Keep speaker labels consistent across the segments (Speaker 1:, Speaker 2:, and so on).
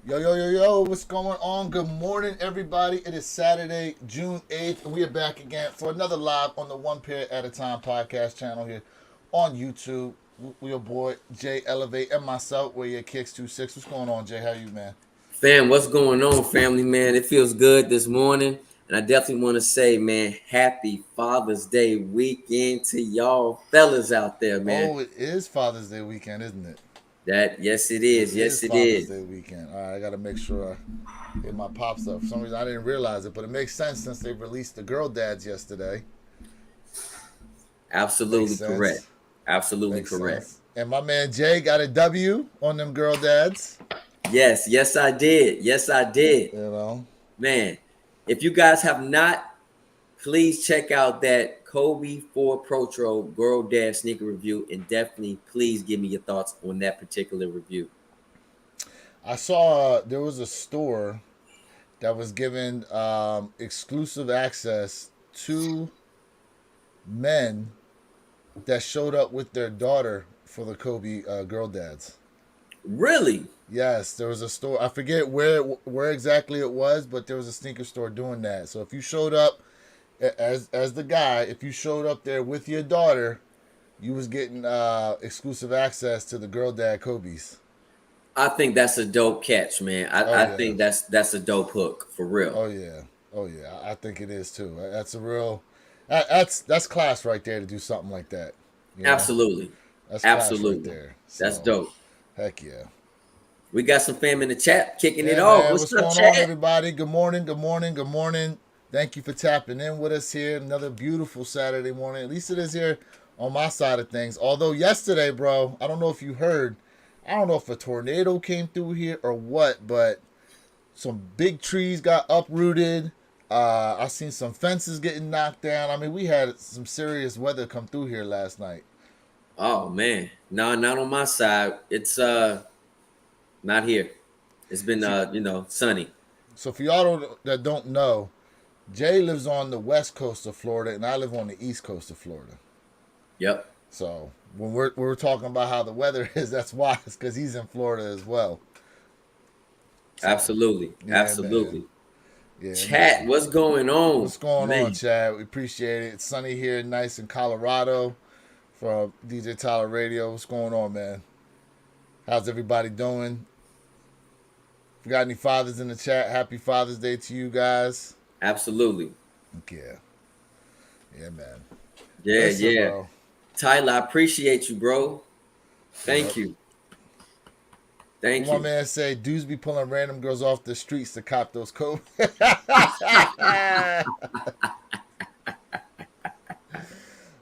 Speaker 1: Yo, yo, yo, yo, what's going on? Good morning, everybody. It is Saturday, June 8th, and we are back again for another live on the One Pair at a Time podcast channel here on YouTube. We your boy, Jay Elevate, and myself, where your Kicks 26. What's going on, Jay? How you, man?
Speaker 2: Fam, what's going on, family, man? It feels good this morning. And I definitely want to say, man, happy Father's Day weekend to y'all fellas out there, man.
Speaker 1: Oh, it is Father's Day weekend, isn't it?
Speaker 2: Yes, it
Speaker 1: It
Speaker 2: is.
Speaker 1: is
Speaker 2: Yes, it
Speaker 1: Father's
Speaker 2: is.
Speaker 1: Day weekend. All right, I got to make sure I get my pops up. For some reason, I didn't realize it, but it makes sense since they released the girl dads yesterday. Makes
Speaker 2: Absolutely correct.
Speaker 1: sense.
Speaker 2: Absolutely
Speaker 1: Makes
Speaker 2: correct.
Speaker 1: sense. And my man Jay got a W on them girl dads.
Speaker 2: Yes, I did. Yes, I did.
Speaker 1: You know,
Speaker 2: Man, if you guys have not, please check out that Kobe 4 Protro Girl Dad sneaker review and definitely please give me your thoughts on that particular review.
Speaker 1: I saw there was a store that was given exclusive access to men that showed up with their daughter for the Kobe girl dads.
Speaker 2: Really?
Speaker 1: Yes, there was a store. I forget where exactly it was, but there was a sneaker store doing that. So if you showed up as the guy, if you showed up there with your daughter, you was getting exclusive access to the girl dad Kobe's.
Speaker 2: I think that's a dope catch, man.
Speaker 1: Oh
Speaker 2: I
Speaker 1: yeah,
Speaker 2: think that's a dope hook for real.
Speaker 1: oh yeah, oh yeah. I think it is too. That's a real. That's class right there to do something like that. You know,
Speaker 2: Absolutely.
Speaker 1: that's class right
Speaker 2: Absolutely.
Speaker 1: there.
Speaker 2: That's
Speaker 1: So
Speaker 2: dope.
Speaker 1: heck yeah.
Speaker 2: We got some fam in the chat kicking it
Speaker 1: Yeah,
Speaker 2: off.
Speaker 1: man.
Speaker 2: What's
Speaker 1: What's
Speaker 2: up,
Speaker 1: going on,
Speaker 2: chat?
Speaker 1: everybody? Good morning. Good morning. Good morning. Thank you for tapping in with us here. Another beautiful Saturday morning. At least it is here on my side of things. Although yesterday, bro, I don't know if you heard. I don't know if a tornado came through here or what, but some big trees got uprooted. I seen some fences getting knocked down. I mean, we had some serious weather come through here last night.
Speaker 2: Oh man. No, not on my side. It's not here. It's been
Speaker 1: See,
Speaker 2: sunny.
Speaker 1: so for y'all that don't know, Jay lives on the west coast of Florida, and I live on the east coast of Florida.
Speaker 2: Yep.
Speaker 1: So when we're talking about how the weather is, that's why it's because he's in Florida as well. So
Speaker 2: Absolutely.
Speaker 1: yeah, man.
Speaker 2: Absolutely.
Speaker 1: Yeah,
Speaker 2: Chat,
Speaker 1: man.
Speaker 2: what's going on?
Speaker 1: What's going on,
Speaker 2: Man.
Speaker 1: Chad? We appreciate it. It's sunny here, nice in Colorado from DJ Tyler Radio. What's going on, man? How's everybody doing? If you got any fathers in the chat, happy Father's Day to you guys.
Speaker 2: Absolutely.
Speaker 1: Yeah, yeah, man.
Speaker 2: Yeah,
Speaker 1: Listen,
Speaker 2: yeah.
Speaker 1: bro.
Speaker 2: Tyler, I appreciate you, bro.
Speaker 1: Yep.
Speaker 2: Thank you.
Speaker 1: What
Speaker 2: Thank
Speaker 1: my
Speaker 2: you.
Speaker 1: man say, dudes be pulling random girls off the streets to cop those coats.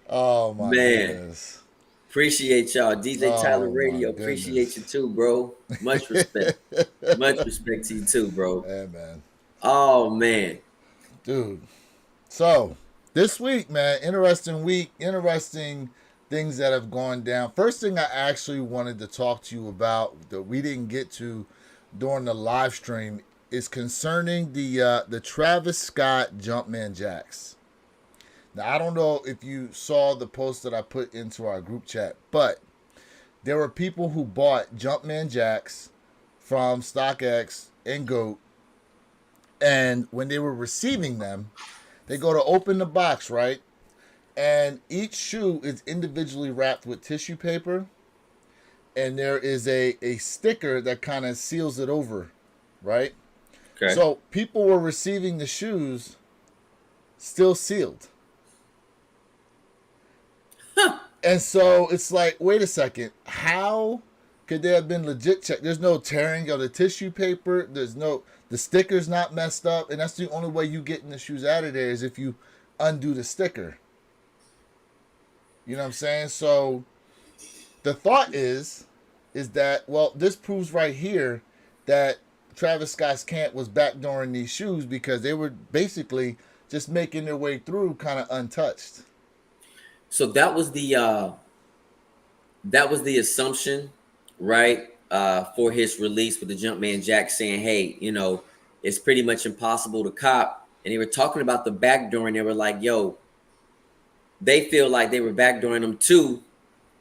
Speaker 1: Oh my
Speaker 2: Man.
Speaker 1: goodness.
Speaker 2: Appreciate y'all. DJ Tyler
Speaker 1: Oh my
Speaker 2: Radio. Appreciate you
Speaker 1: goodness.
Speaker 2: too, bro. Much respect. Much respect to you too, bro.
Speaker 1: Hey man.
Speaker 2: Oh man.
Speaker 1: Dude. So this week, man, interesting week, interesting things that have gone down. First thing I actually wanted to talk to you about that we didn't get to during the live stream is concerning the Travis Scott Jumpman Jacks. Now I don't know if you saw the post that I put into our group chat, but there were people who bought Jumpman Jacks from StockX and Goat, and when they were receiving them, they go to open the box, right? And each shoe is individually wrapped with tissue paper, and there is a sticker that kind of seals it over, right?
Speaker 2: Okay.
Speaker 1: So people were receiving the shoes still sealed. And so it's like, wait a second, how could there have been legit check? There's no tearing of the tissue paper. The sticker's not messed up, and that's the only way you getting the shoes out of there is if you undo the sticker. You know what I'm saying? So the thought is that well, this proves right here that Travis Scott's camp was backdooring these shoes because they were basically just making their way through kind of untouched.
Speaker 2: So that was the assumption, right? For his release with the Jumpman Jack saying, hey, it's pretty much impossible to cop. And they were talking about the backdoor and they were like, yo, they feel like they were backdooring them too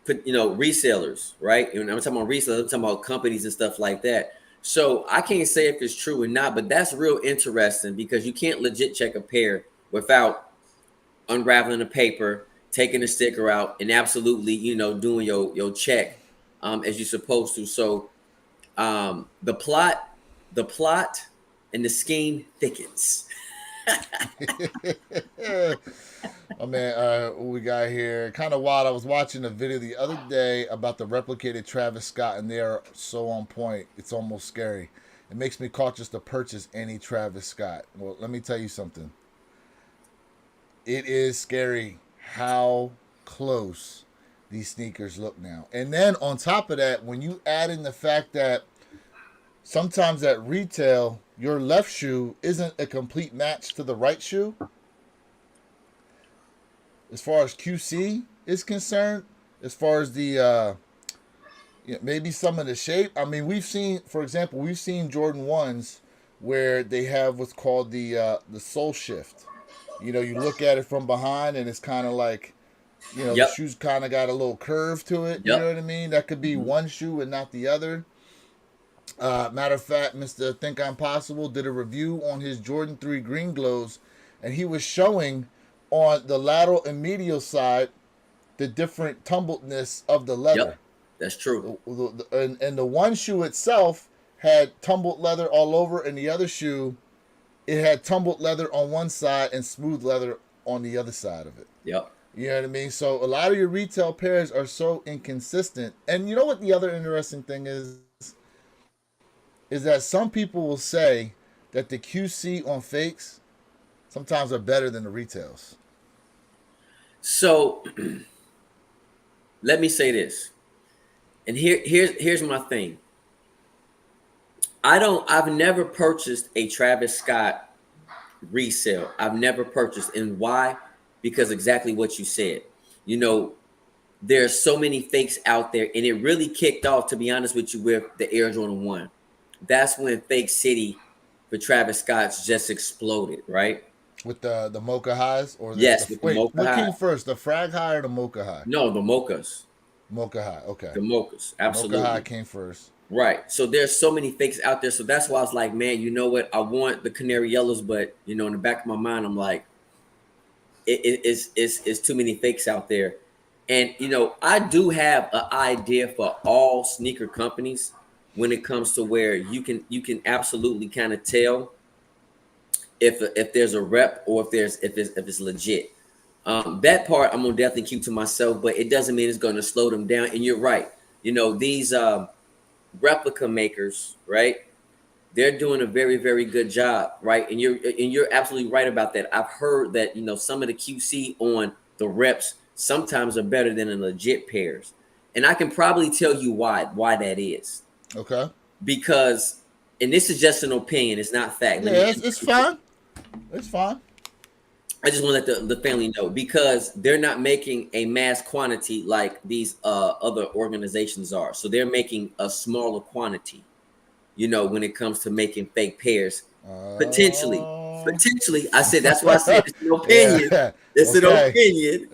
Speaker 2: resellers, right? And I'm talking about resellers, I'm talking about companies and stuff like that. So I can't say if it's true or not, but that's real interesting because you can't legit check a pair without unraveling the paper, taking the sticker out, and absolutely, doing your check as you're supposed to. So the plot, and the scheme thickens.
Speaker 1: Oh man, what we got here? Kind of wild. I was watching a video the other day about the replicated Travis Scott, and they are so on point. It's almost scary. It makes me cautious to purchase any Travis Scott. Well, let me tell you something. It is scary how close these sneakers look now. And then on top of that, when you add in the fact that sometimes at retail, your left shoe isn't a complete match to the right shoe, as far as QC is concerned, as far as the maybe some of the shape. I mean, we've seen, for example, we've seen Jordan 1s where they have what's called the sole shift. You know, you look at it from behind and it's kind of like, the
Speaker 2: Yep.
Speaker 1: shoe's kind of got a little curve to it. You know
Speaker 2: Yep.
Speaker 1: what I mean? That could be
Speaker 2: Mhm.
Speaker 1: one shoe and not the other. Matter of fact, Mr. Think I'm Possible did a review on his Jordan 3 Green Glows, and he was showing on the lateral and medial side the different tumbledness of the leather.
Speaker 2: Yep. That's true.
Speaker 1: And the one shoe itself had tumbled leather all over, and the other shoe, it had tumbled leather on one side and smooth leather on the other side of it.
Speaker 2: Yep.
Speaker 1: You know what I mean? So a lot of your retail pairs are so inconsistent. And you know what the other interesting thing is that some people will say that the QC on fakes sometimes are better than the retails.
Speaker 2: So let me say this, and here's my thing. I've never purchased a Travis Scott resale. I've never purchased, and why? Because exactly what you said. You know, there's so many fakes out there, and it really kicked off, to be honest with you, with the Air Jordan 1. That's when Fake City for Travis Scott's just exploded, right?
Speaker 1: With the Mocha Highs or
Speaker 2: Yes, with the
Speaker 1: wait,
Speaker 2: Mocha
Speaker 1: what
Speaker 2: High.
Speaker 1: came first, the Frag High or the Mocha High?
Speaker 2: No, the Mochas.
Speaker 1: Mocha High, okay.
Speaker 2: The Mochas, absolutely.
Speaker 1: Mocha High came first.
Speaker 2: Right. So there's so many fakes out there. So that's why I was like, man, you know what? I want the Canary Yellows, but in the back of my mind, I'm like, it's too many fakes out there. And I do have an idea for all sneaker companies when it comes to where you can absolutely kind of tell if there's a rep or if it's legit. That part I'm gonna definitely keep to myself, but it doesn't mean it's gonna slow them down. And you're right. These replica makers, right? They're doing a very, very good job, right? And you're absolutely right about that. I've heard that some of the QC on the reps sometimes are better than the legit pairs, and I can probably tell you why that is.
Speaker 1: Okay.
Speaker 2: Because, and this is just an opinion, it's not fact.
Speaker 1: Yeah, it's fine. It's fine.
Speaker 2: I just want to let the family know, because they're not making a mass quantity like these other organizations are. So they're making a smaller quantity, when it comes to making fake pairs. Potentially. I said, that's why I said it's an opinion.
Speaker 1: Yeah.
Speaker 2: It's an opinion.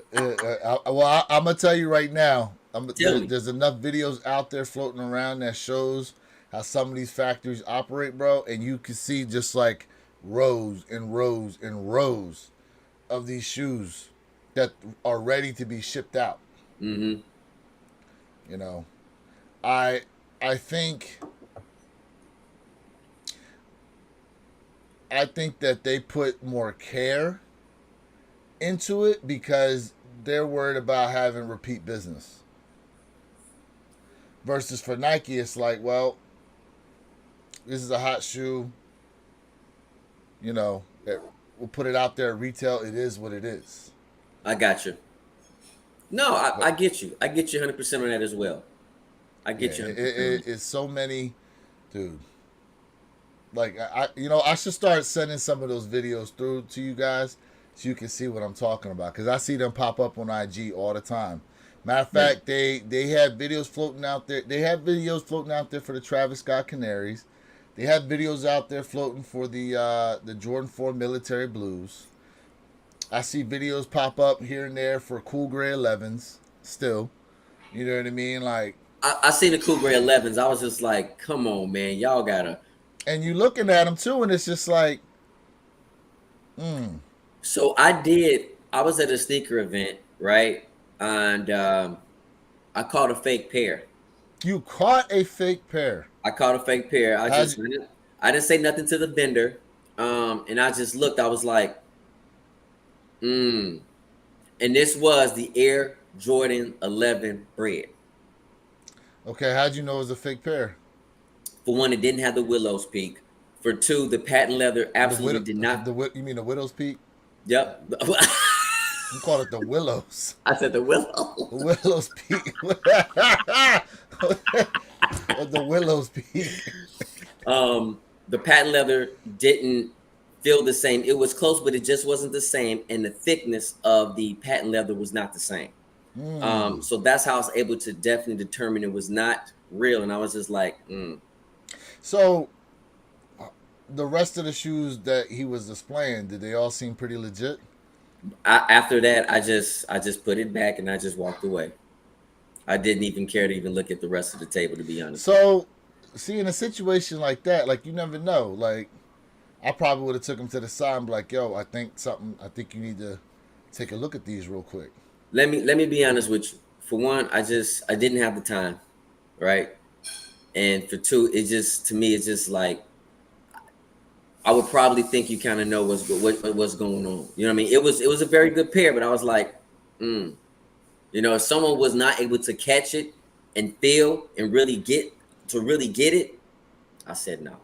Speaker 1: Well, I'm gonna tell you right now.
Speaker 2: Tell me.
Speaker 1: There's enough videos out there floating around that shows how some of these factories operate, bro, and you can see just like rows and rows and rows of these shoes that are ready to be shipped out.
Speaker 2: Mm-hmm.
Speaker 1: I think that they put more care into it because they're worried about having repeat business. Versus for Nike, it's like, well, this is a hot shoe. We'll put it out there at retail. It is what it is.
Speaker 2: I got you. No, I get you. I get you 100% on that as well. I get you.
Speaker 1: It's so many, dude. Like I should start sending some of those videos through to you guys so you can see what I'm talking about, because I see them pop up on IG all the time. Matter of fact, they have videos floating out there. They have videos floating out there for the Travis Scott Canaries. They have videos out there floating for the Jordan 4 Military Blues. I see videos pop up here and there for Cool Gray 11s still. You know what I mean? Like,
Speaker 2: I seen the Cougar 11s. I was just like, come on, man, y'all gotta.
Speaker 1: And you looking at them too, and it's just like,
Speaker 2: So I did. I was at a sneaker event, right? And I caught a fake pair.
Speaker 1: you caught a fake pair.
Speaker 2: I caught a fake pair.
Speaker 1: How'd you,
Speaker 2: I didn't say nothing to the vendor. And I just looked. I was like, mm. And this was the Air Jordan 11 bread.
Speaker 1: okay, how'd you know it was a fake pair?
Speaker 2: For one, it didn't have the Willow's Peak. For two, the patent leather
Speaker 1: The
Speaker 2: absolutely
Speaker 1: widow,
Speaker 2: did not.
Speaker 1: you mean the widow's peak?
Speaker 2: Yep.
Speaker 1: You call it the willows.
Speaker 2: I said the
Speaker 1: The
Speaker 2: Willow.
Speaker 1: Willow's Peak. The Willow's Peak.
Speaker 2: The patent leather didn't feel the same. It was close, but it just wasn't the same. And the thickness of the patent leather was not the same. So that's how I was able to definitely determine it was not real. And I was just like,
Speaker 1: So, the rest of the shoes that he was displaying, did they all seem pretty legit?
Speaker 2: After that, I just put it back and I just walked away. I didn't even care to even look at the rest of the table, to be honest.
Speaker 1: So, see, in a situation like that, like, you never know. Like, I probably would have took him to the side and be like, yo, I think you need to take a look at these real quick.
Speaker 2: Let me be honest with you. For one, I didn't have the time, right? And for two, it just to me, it's just like I would probably think you kind of know what's going on. You know what I mean? It was a very good pair, but I was like, if someone was not able to catch it and feel and really get it, I said no.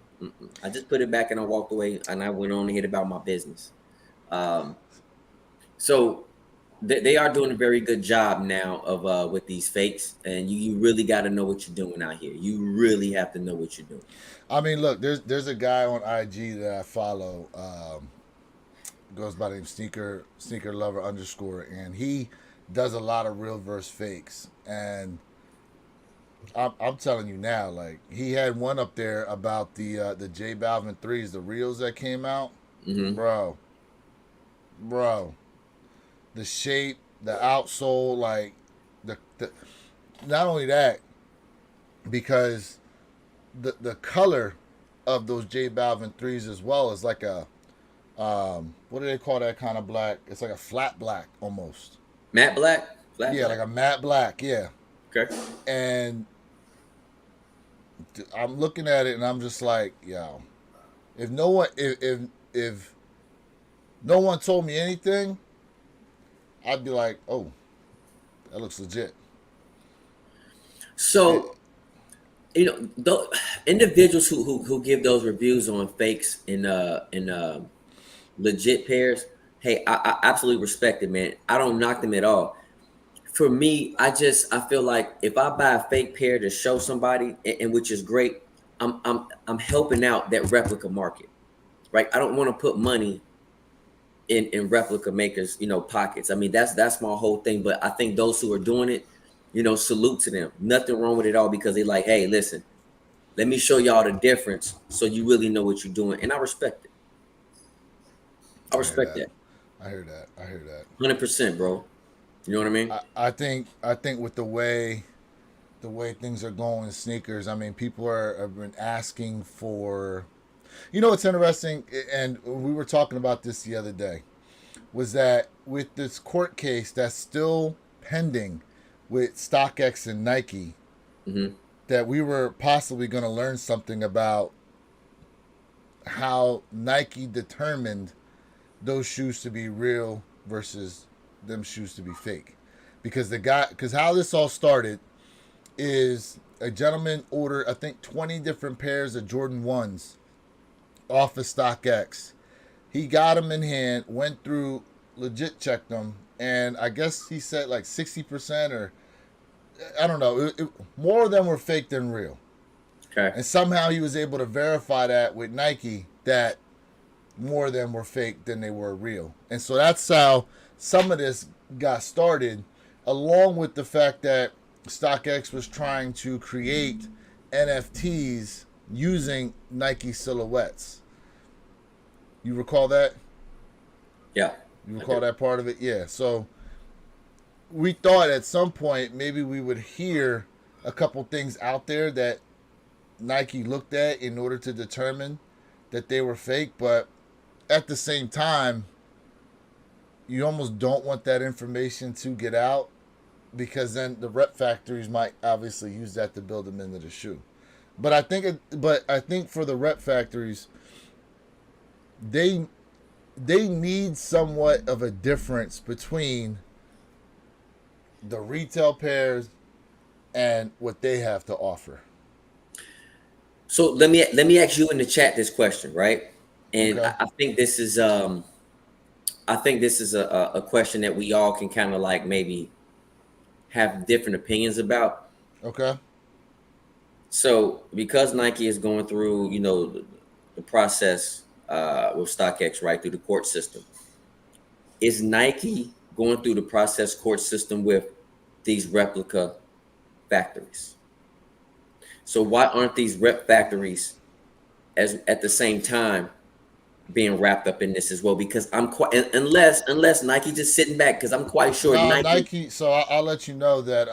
Speaker 2: I just put it back and I walked away and I went on and hit about my business. Um, so they are doing a very good job now of with these fakes, and you really got to know what you're doing out here. You really have to know what you're doing.
Speaker 1: I mean, look, there's a guy on IG that I follow, goes by the name sneaker lover underscore, and he does a lot of real verse fakes. And I'm telling you now, like he had one up there about the J Balvin threes, the reels that came out,
Speaker 2: Hmm.
Speaker 1: bro, bro, the shape, the outsole, like the not only that, because the color of those J Balvin threes as well is like a what do they call that kind of black? It's like a flat black almost.
Speaker 2: Matte Black, flat
Speaker 1: Yeah, like
Speaker 2: black.
Speaker 1: a matte black. Yeah,
Speaker 2: Okay.
Speaker 1: and I'm looking at it and I'm just like, yo, if no one if no one told me anything, I'd be like, oh, that looks legit.
Speaker 2: So individuals who give those reviews on fakes in legit pairs, hey, I absolutely respect it, man. I don't knock them at all. For me, I feel like if I buy a fake pair to show somebody, and which is great, I'm helping out that replica market, right? I don't want to put money in replica makers, pockets. I mean, that's my whole thing. But I think those who are doing it, salute to them. Nothing wrong with it all because they like, hey, listen, let me show y'all the difference so you really know what you're doing, and I respect it. I
Speaker 1: I hear
Speaker 2: respect
Speaker 1: that.
Speaker 2: that,
Speaker 1: I hear that. I hear that.
Speaker 2: 100%, bro. You know what I mean?
Speaker 1: I think with the way things are going in sneakers, I mean, people have been asking for. You know what's interesting, and we were talking about this the other day, was that with this court case that's still pending with StockX and Nike,
Speaker 2: Hmm.
Speaker 1: that we were possibly going to learn something about how Nike determined those shoes to be real versus them shoes to be fake. Because how this all started is a gentleman ordered, I think, 20 different pairs of Jordan 1s off of StockX. He got them in hand, went through, legit checked them, and I guess he said like 60% or I don't know, more of them were fake than real.
Speaker 2: Okay.
Speaker 1: And somehow he was able to verify that with Nike that more of them were fake than they were real. And so that's how some of this got started, along with the fact that StockX was trying to create NFTs using Nike silhouettes. You recall that?
Speaker 2: Yeah.
Speaker 1: You
Speaker 2: I
Speaker 1: recall
Speaker 2: do.
Speaker 1: that part of it? Yeah. So we thought at some point maybe we would hear a couple things out there that Nike looked at in order to determine that they were fake, but at the same time, you almost don't want that information to get out because then the rep factories might obviously use that to build them into the shoe. But I think for the rep factories, they they need somewhat of a difference between the retail pairs and what they have to offer.
Speaker 2: So let me ask you in the chat this question, right? And
Speaker 1: Okay.
Speaker 2: I think this is a question that we all can kind of like maybe have different opinions about.
Speaker 1: Okay.
Speaker 2: So because Nike is going through, the process with StockX, right, through the court system, is Nike going through the process court system with these replica factories? So why aren't these rep factories as at the same time being wrapped up in this as well? Because I'm quite unless Nike just sitting back, because I'm quite sure
Speaker 1: No,
Speaker 2: Nike.
Speaker 1: Nike. So I'll let you know that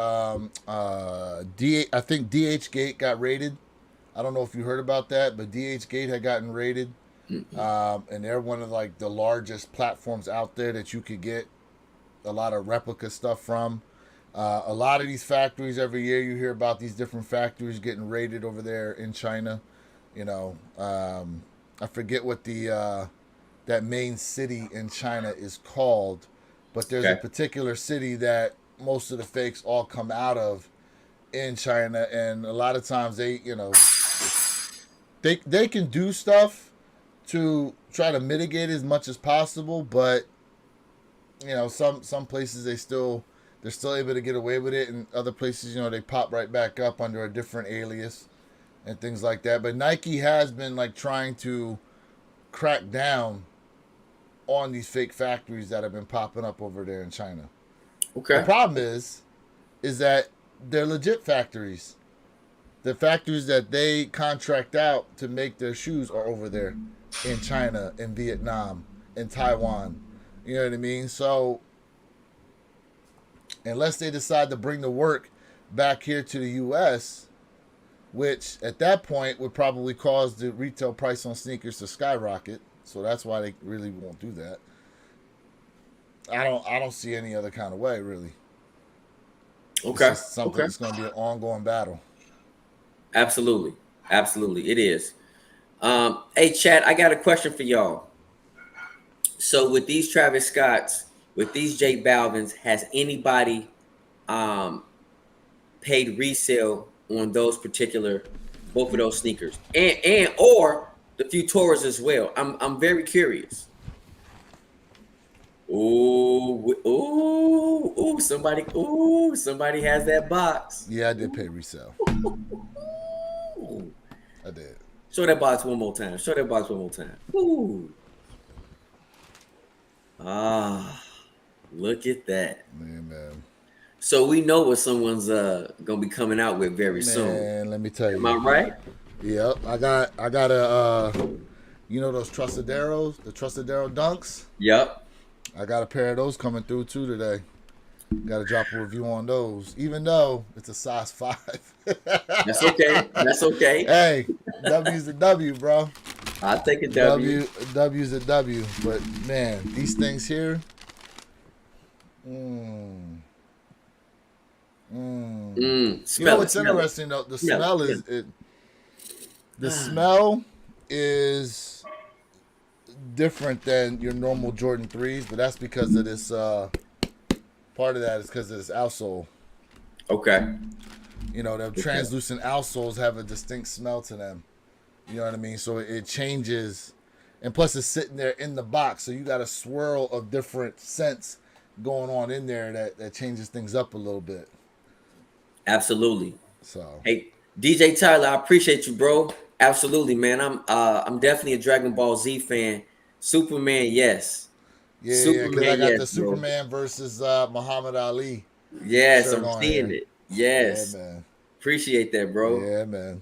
Speaker 1: I think DH Gate got raided. I don't know if you heard about that, but DH Gate had gotten raided, and they're one of like the largest platforms out there that you could get a lot of replica stuff from. A lot of these factories every year you hear about these different factories getting raided over there in China. I forget what the that main city in China is called, but there's a
Speaker 2: Okay.
Speaker 1: particular city that most of the fakes all come out of in China, and a lot of times they can do stuff to try to mitigate as much as possible, but some places they're still able to get away with it, and other places they pop right back up under a different alias and things like that. But Nike has been like trying to crack down on these fake factories that have been popping up over there in China. The
Speaker 2: Okay.
Speaker 1: problem is that they're legit factories. The factories that they contract out to make their shoes are over there in China, in Vietnam, in Taiwan. You know what I mean? So unless they decide to bring the work back here to the U.S., which at that point would probably cause the retail price on sneakers to skyrocket. So that's why they really won't do that. I don't see any other kind of way really. It's
Speaker 2: Okay.
Speaker 1: just something
Speaker 2: Okay.
Speaker 1: that's going to be an ongoing battle.
Speaker 2: Absolutely. Absolutely. It is. Hey, Chad, I got a question for y'all. So with these Travis Scotts, with these J Balvins, has anybody um paid resale on those particular both of those sneakers and or the Futuras as well? I'm very curious. Somebody has that box.
Speaker 1: Yeah, I did pay resale.
Speaker 2: Ooh.
Speaker 1: I did.
Speaker 2: Show that box one more time. Show that box one more time. Ooh. Ah, look at that.
Speaker 1: Man.
Speaker 2: So we know what someone's gonna be coming out with very soon.
Speaker 1: Man, let me tell
Speaker 2: Am I
Speaker 1: you.
Speaker 2: right?
Speaker 1: Yep, I got a those Trustaderos, the Trustadero Dunks.
Speaker 2: Yep.
Speaker 1: I got a pair of those coming through too today. Got to drop a review on those, even though it's a size 5.
Speaker 2: That's okay. That's okay.
Speaker 1: Hey, W's a W, bro.
Speaker 2: I'll take a W.
Speaker 1: W's a W. But man, these things here. Mm, You know
Speaker 2: Smell it.
Speaker 1: what's
Speaker 2: Smell it.
Speaker 1: interesting though? The
Speaker 2: Smell it.
Speaker 1: smell
Speaker 2: Smell
Speaker 1: is it. The smell is different than your normal Jordan 3s, but that's because of this. Part of that is because of this outsole.
Speaker 2: Okay.
Speaker 1: The
Speaker 2: Okay.
Speaker 1: translucent outsoles have a distinct smell to them. You know what I mean? So it changes, and plus it's sitting there in the box, so you got a swirl of different scents going on in there that changes things up a little bit.
Speaker 2: Absolutely.
Speaker 1: So
Speaker 2: Hey, DJ Tyler, I appreciate you, bro. Absolutely, man. I'm definitely a Dragon Ball Z fan. Superman, yes.
Speaker 1: yeah, because I
Speaker 2: Superman,
Speaker 1: got
Speaker 2: yes,
Speaker 1: the
Speaker 2: bro.
Speaker 1: Superman versus Muhammad Ali
Speaker 2: Yes,
Speaker 1: shirt
Speaker 2: I'm
Speaker 1: on
Speaker 2: seeing
Speaker 1: here.
Speaker 2: it.
Speaker 1: Yeah,
Speaker 2: Yes.
Speaker 1: man.
Speaker 2: Appreciate that, bro.
Speaker 1: Yeah, man.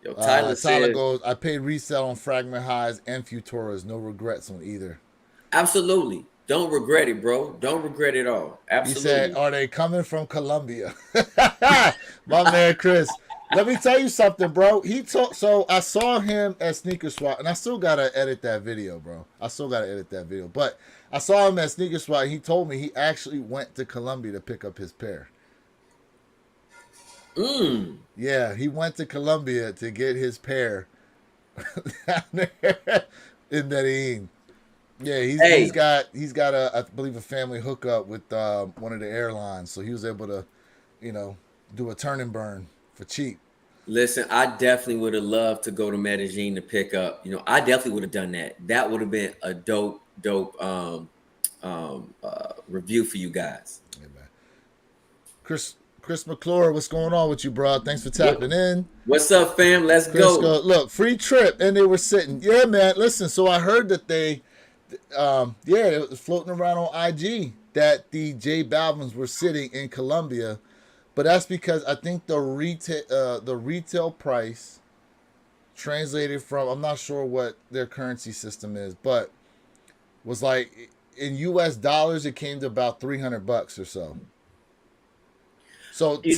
Speaker 2: Yo, Tyler
Speaker 1: Tyler
Speaker 2: said,
Speaker 1: goes, I paid resale on Fragment Highs and Futuras. No regrets on either.
Speaker 2: absolutely. Don't regret it, bro. Don't regret it all.
Speaker 1: He said,
Speaker 2: Absolutely.
Speaker 1: "Are they coming from Colombia?" My man Chris. Let me tell you something, bro. So I saw him at Sneaker Swap, and I still gotta edit that video, bro. I still gotta edit that video. But I saw him at Sneaker Swap. And he told me he actually went to Colombia to pick up his pair. Yeah, he went to Colombia to get his pair down there in Medellin. Yeah,
Speaker 2: Hey,
Speaker 1: he's got I believe a family hookup with one of the airlines, so he was able to, you know, do a turn and burn for cheap.
Speaker 2: listen, I definitely would have loved to go to Medellin to pick up. I definitely would have done that. That would have been a dope review for you guys.
Speaker 1: Yeah, man. Chris McClure, what's going on with you, bro? Thanks for
Speaker 2: What,
Speaker 1: tapping in.
Speaker 2: what's up, fam? Let's
Speaker 1: Chris,
Speaker 2: go.
Speaker 1: look, free trip, and they were sitting. Yeah, man. Listen, so I heard that yeah, it was floating around on IG that the J Balvins were sitting in Colombia, but that's because I think the retail price translated from, I'm not sure what their currency system is, but was like in U.S. dollars, it came to about $300 or so. So
Speaker 2: You know,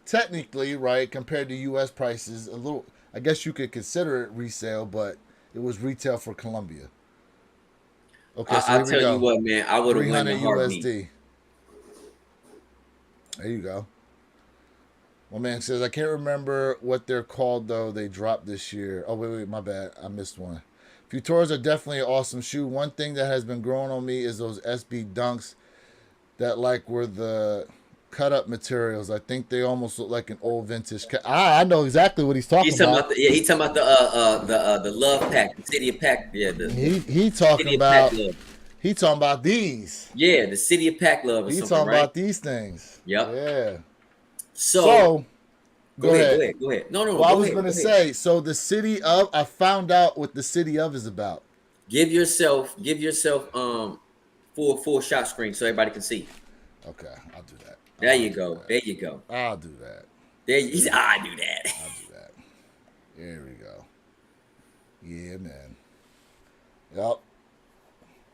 Speaker 1: technically, right, compared to U.S. prices, a little. I guess you could consider it resale, but it was retail for Colombia. Okay, so
Speaker 2: I
Speaker 1: here we
Speaker 2: tell you
Speaker 1: go.
Speaker 2: what, man, I would have went in
Speaker 1: 300
Speaker 2: a heartbeat.
Speaker 1: USD. There you go. My man says, I can't remember what they're called, though. They dropped this year. Oh, wait, my bad. I missed one. Futurs are definitely an awesome shoe. One thing that has been growing on me is those SB Dunks that, like, were the cut up materials. I think they almost look like an old vintage. I know exactly what he's talking
Speaker 2: He's talking
Speaker 1: about.
Speaker 2: about he's talking about the love pack, the city of pack, yeah, the
Speaker 1: He talking
Speaker 2: city of pack
Speaker 1: about
Speaker 2: love.
Speaker 1: these.
Speaker 2: Yeah, the city of pack love or
Speaker 1: He
Speaker 2: something,
Speaker 1: talking
Speaker 2: right?
Speaker 1: about these things.
Speaker 2: Yep.
Speaker 1: Yeah.
Speaker 2: So
Speaker 1: So
Speaker 2: go
Speaker 1: go
Speaker 2: ahead, go
Speaker 1: ahead.
Speaker 2: ahead, go ahead. No,
Speaker 1: Well, I
Speaker 2: go
Speaker 1: was
Speaker 2: ahead,
Speaker 1: gonna
Speaker 2: go ahead.
Speaker 1: say. So the city of, I found out what the city of is about.
Speaker 2: Give yourself full shot screen so everybody can see.
Speaker 1: Okay, I'll do that.
Speaker 2: There
Speaker 1: I'll
Speaker 2: you
Speaker 1: do
Speaker 2: go.
Speaker 1: that.
Speaker 2: There you go.
Speaker 1: I'll do that.
Speaker 2: He said, I do that.
Speaker 1: I'll do that. There we go. Yeah, man. Yep.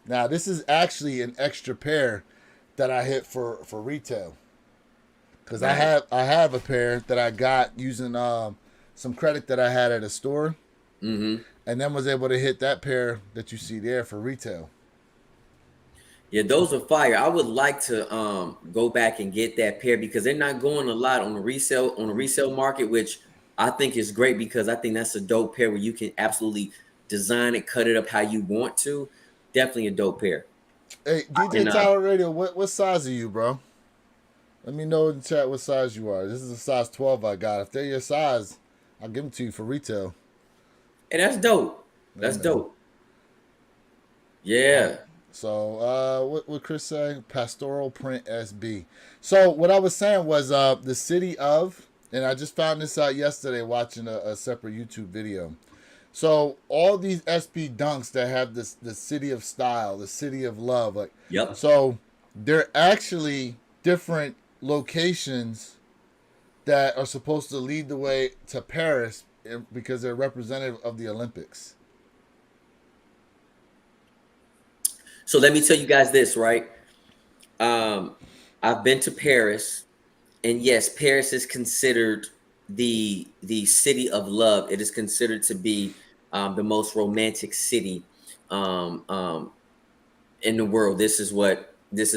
Speaker 1: Now this is actually an extra pair that I hit for retail because
Speaker 2: Right.
Speaker 1: I have a pair that I got using some credit that I had at a store,
Speaker 2: Mm-hmm.
Speaker 1: and then was able to hit that pair that you see there for retail.
Speaker 2: Yeah, those are fire. I would like to go back and get that pair because they're not going a lot on the resale market, which I think is great because I think that's a dope pair where you can absolutely design it, cut it up how you want to. Definitely a dope pair.
Speaker 1: Hey, DJ
Speaker 2: And
Speaker 1: Tyler Radio, what size are you, bro? Let me know in the chat what size you are. This is a size 12 I got. If they're your size, I'll give them to you for retail.
Speaker 2: that's dope.
Speaker 1: Yeah,
Speaker 2: That's
Speaker 1: man.
Speaker 2: dope. Yeah.
Speaker 1: So, what Chris say? Pastoral print SB. So, what I was saying was the city of, and I just found this out yesterday watching a separate YouTube video. So, all these SB dunks that have this the city of style, the city of love, like,
Speaker 2: Yep.
Speaker 1: so they're actually different locations that are supposed to lead the way to Paris because they're representative of the Olympics.
Speaker 2: So let me tell you guys this, right? Um, I've been to Paris, and yes, Paris is considered the city of love. It is considered to be the most romantic city um, um, in the world. This is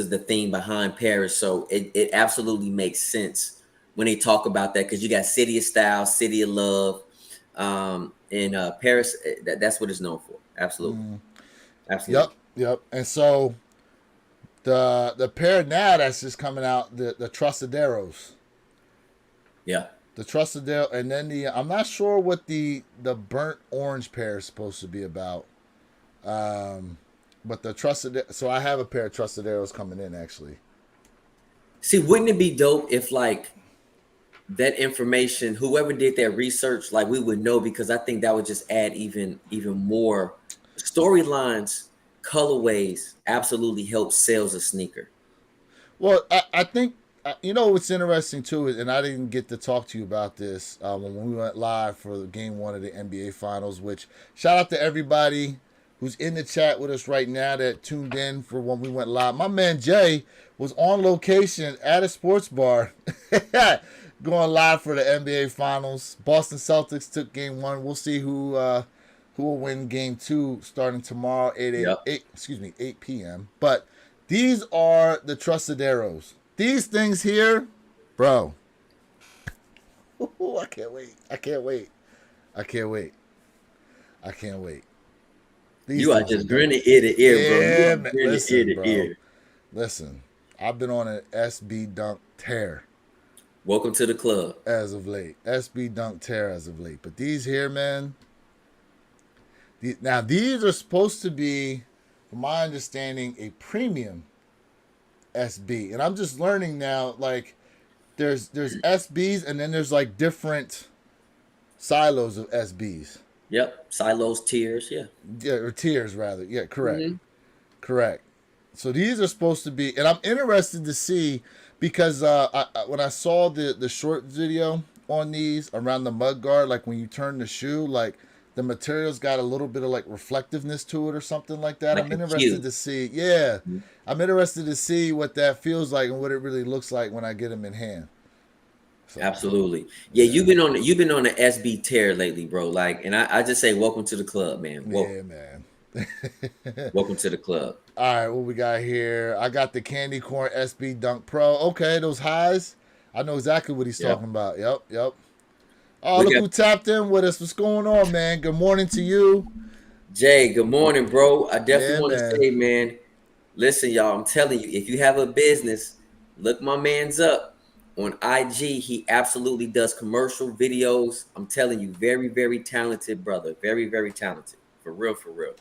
Speaker 2: the theme behind Paris. So it absolutely makes sense when they talk about that because you got city of style, city of love, and Paris. That's what it's known for. Absolutely,
Speaker 1: Yep,
Speaker 2: absolutely.
Speaker 1: yep. And so the pair now that's just coming out, the Trustaderos.
Speaker 2: Yeah.
Speaker 1: The Trustadero, and then I'm not sure what the burnt orange pair is supposed to be about. But the Trustadero, so I have a pair of Trustaderos coming in actually.
Speaker 2: See, wouldn't it be dope if like that information, whoever did that research, like we would know because I think that would just add even more storylines, colorways, absolutely help sales of sneaker.
Speaker 1: Well, I think you know what's interesting too is, and I didn't get to talk to you about this when we went live for game one of the NBA Finals. Which shout out to everybody who's in the chat with us right now that tuned in for when we went live. My man Jay was on location at a sports bar Going live for the NBA Finals. Boston Celtics took Game 1. We'll see who will win Game 2 starting tomorrow
Speaker 2: Yep.
Speaker 1: 8 p.m. But these are the Trustaderos. These things here, bro. I can't wait. I can't wait. I can't wait. I can't wait. These
Speaker 2: You are
Speaker 1: things
Speaker 2: just
Speaker 1: dope.
Speaker 2: grinning ear to ear, bro. You
Speaker 1: Yeah,
Speaker 2: are
Speaker 1: man.
Speaker 2: grinning ear
Speaker 1: Listen,
Speaker 2: to
Speaker 1: bro.
Speaker 2: ear.
Speaker 1: Listen. I've been on an SB Dunk tear
Speaker 2: Welcome to the club.
Speaker 1: as of late. SB Dunk tear as of late. But these here, man. Now these are supposed to be, from my understanding, a premium SB, and I'm just learning now. Like, there's SBs, and then there's like different silos of SBs.
Speaker 2: Yep. Silos, tiers. Yeah.
Speaker 1: Yeah, or tiers rather. Yeah, correct.
Speaker 2: Hmm.
Speaker 1: Correct. So these are supposed to be, and I'm interested to see because when I saw the short video on these around the mud guard, like when you turn the shoe, like the material's got a little bit of like reflectiveness to it or something like that.
Speaker 2: Like
Speaker 1: I'm
Speaker 2: a
Speaker 1: interested
Speaker 2: cue.
Speaker 1: to see. Yeah,
Speaker 2: Mhm.
Speaker 1: I'm interested to see what that feels like and what it really looks like when I get them in hand. So
Speaker 2: Absolutely. Yeah,
Speaker 1: yeah,
Speaker 2: you've been on the SB tear lately, bro. Like, and I just say welcome to the club, man. Welcome.
Speaker 1: yeah, man.
Speaker 2: Welcome to the club.
Speaker 1: All right, what we got here? I got the Candy Corn SB Dunk Pro. Okay, those highs. I know exactly what he's talking
Speaker 2: Yep.
Speaker 1: about. Yep, yep. Oh,
Speaker 2: We
Speaker 1: look
Speaker 2: got
Speaker 1: who tapped in with us. What's going on, man? Good morning to you.
Speaker 2: Jay. Good morning, bro. I
Speaker 1: Yeah,
Speaker 2: definitely want to
Speaker 1: man.
Speaker 2: say, man, listen, y'all, I'm telling you, if you have a business, look my man's up on IG. He absolutely does commercial videos. I'm telling you, very, very talented brother. Very, very talented. For real, for real.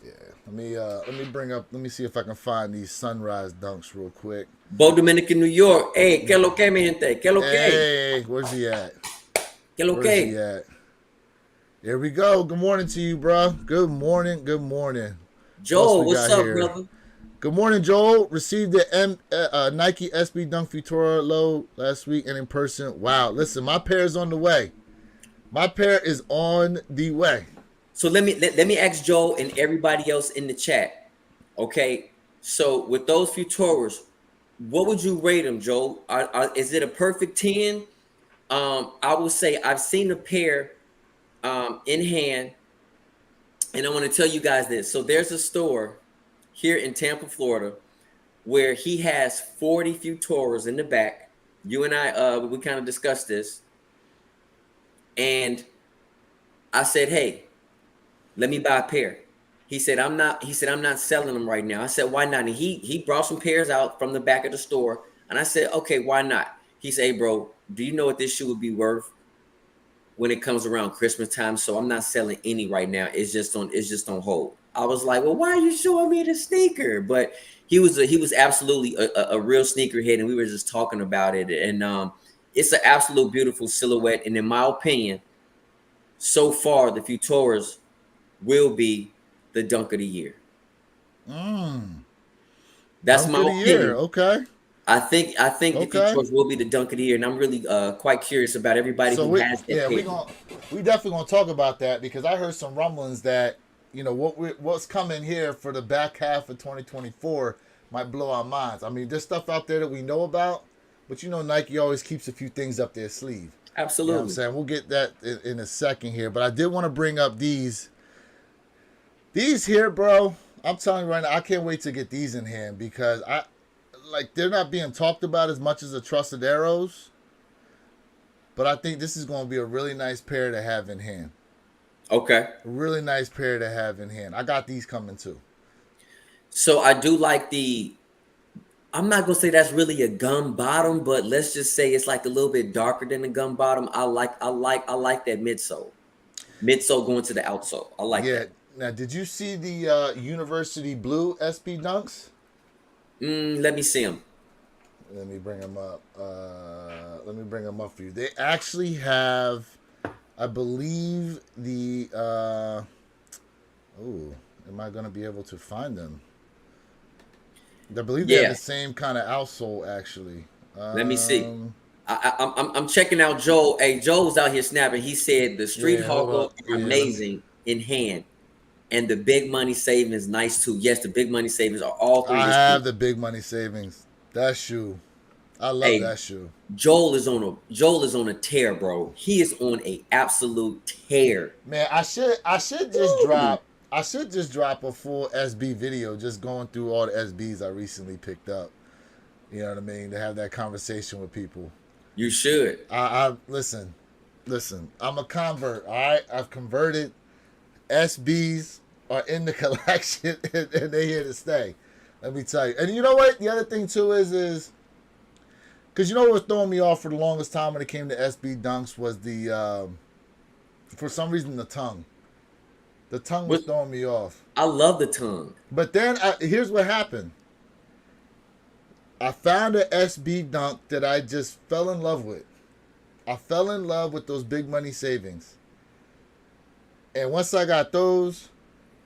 Speaker 1: Yeah. Let me bring up. Let me see if I can find these sunrise dunks real quick.
Speaker 2: Bo Dominican, New York. Hey, que lo que, mi gente? Que lo que?
Speaker 1: Hey, where's he at?
Speaker 2: Que lo
Speaker 1: Where's he
Speaker 2: que?
Speaker 1: at? Here we go. Good morning to you, bro. Good morning. Good morning. What else
Speaker 2: Joel,
Speaker 1: we
Speaker 2: what's
Speaker 1: got
Speaker 2: up,
Speaker 1: here?
Speaker 2: brother?
Speaker 1: Good morning, Joel. Received the Nike SB Dunk Futura low last week and in person. Wow. Listen, my pair is on the way. My pair is on the way.
Speaker 2: So let me ask Joel and everybody else in the chat. Okay, so with those Futuras, what would you rate them, Joel? Is it a perfect 10? I will say I've seen a pair in hand, and I want to tell you guys this. So there's a store here in Tampa, Florida, where he has 40 Futuras in the back. You and I, we kind of discussed this, and I said, "Hey, let me buy a pair." He said, "I'm not." He said, "I'm not selling them right now." I said, "Why not?" And he brought some pairs out from the back of the store, and I said, "Okay, why not?" He said, "Hey, bro, do you know what this shoe would be worth when it comes around Christmas time? So I'm not selling any right now. It's just on hold." I was like, "Well, why are you showing me the sneaker?" But he was absolutely a real sneakerhead, and we were just talking about it, and it's an absolute beautiful silhouette, and in my opinion, so far the Futuras will be the dunk of the year.
Speaker 1: Mm.
Speaker 2: That's
Speaker 1: Dunk
Speaker 2: my
Speaker 1: of the year.
Speaker 2: opinion.
Speaker 1: Okay.
Speaker 2: I think the
Speaker 1: Okay.
Speaker 2: Futuras will be the dunk of the year, and I'm really quite curious about everybody
Speaker 1: So
Speaker 2: who has that pair.
Speaker 1: we definitely gonna talk about that because I heard some rumblings that what's coming here for the back half of 2024 might blow our minds. I mean, there's stuff out there that we know about, but Nike always keeps a few things up their sleeve. You know what I'm
Speaker 2: Absolutely.
Speaker 1: saying? We'll get that in a second here, but I did want to bring up these here, bro. I'm telling you right now, I can't wait to get these in hand because they're not being talked about as much as the Trusted Arrows. But I think this is going to be a really nice pair to have in hand.
Speaker 2: Okay.
Speaker 1: A really nice pair to have in hand. I got these coming too.
Speaker 2: So I do like I'm not gonna say that's really a gum bottom, but let's just say it's like a little bit darker than the gum bottom. I like that midsole. Midsole going to the outsole. I like
Speaker 1: Yeah.
Speaker 2: that.
Speaker 1: Now, did you see the University Blue SB Dunks?
Speaker 2: Let me see them.
Speaker 1: Let me bring them up. Let me bring them up for you. They actually have, I believe, the. Oh, am I going to be able to find them? I believe they have
Speaker 2: Yeah.
Speaker 1: the same kind of outsole, actually.
Speaker 2: Let me see. I'm checking out Joel. Hey, Joel's out here snapping. He said the Street
Speaker 1: Yeah, hold
Speaker 2: Hawker
Speaker 1: up.
Speaker 2: are
Speaker 1: Yeah, let me.
Speaker 2: amazing in hand, and the big money savings nice too. Yes, the big money savings are all three
Speaker 1: I
Speaker 2: his
Speaker 1: have
Speaker 2: feet.
Speaker 1: the big money savings. That shoe. I love
Speaker 2: Hey,
Speaker 1: that shoe.
Speaker 2: Joel is on a tear, bro. He is on a absolute tear.
Speaker 1: Man, I should just
Speaker 2: Woo!
Speaker 1: drop a full SB video just going through all the SBs I recently picked up. You know what I mean? To have that conversation with people.
Speaker 2: You should.
Speaker 1: I listen. I'm a convert. All right, I've converted. SBs are in the collection and they're here to stay. Let me tell you. And you know what? The other thing too is because you know what was throwing me off for the longest time when it came to SB dunks was the for some reason the tongue. The tongue was
Speaker 2: But
Speaker 1: throwing me off.
Speaker 2: I love the tongue.
Speaker 1: But then here's what happened. I found an SB dunk that I just fell in love with. I fell in love with those big money savings. And once I got those,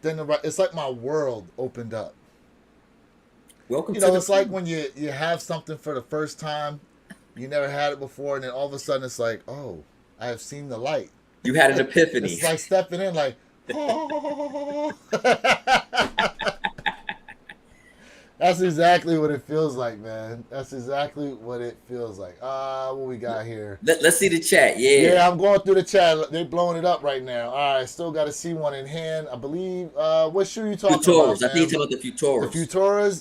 Speaker 1: then it's like my world opened up.
Speaker 2: Welcome
Speaker 1: You
Speaker 2: to
Speaker 1: know,
Speaker 2: the
Speaker 1: it's like
Speaker 2: club.
Speaker 1: when you have something for the first time, you never had it before, and then all of a sudden it's like, oh, I have seen the light.
Speaker 2: You had an epiphany.
Speaker 1: It's like stepping in, like, oh. That's exactly what it feels like, man. That's exactly what it feels like. What we got here?
Speaker 2: Let's see the chat. Yeah.
Speaker 1: Yeah, I'm going through the chat. They're blowing it up right now. All right, still got to see one in hand. I believe. What shoe you talking about,
Speaker 2: Futuras. I think
Speaker 1: man?
Speaker 2: you're talking about the
Speaker 1: The
Speaker 2: Futuras.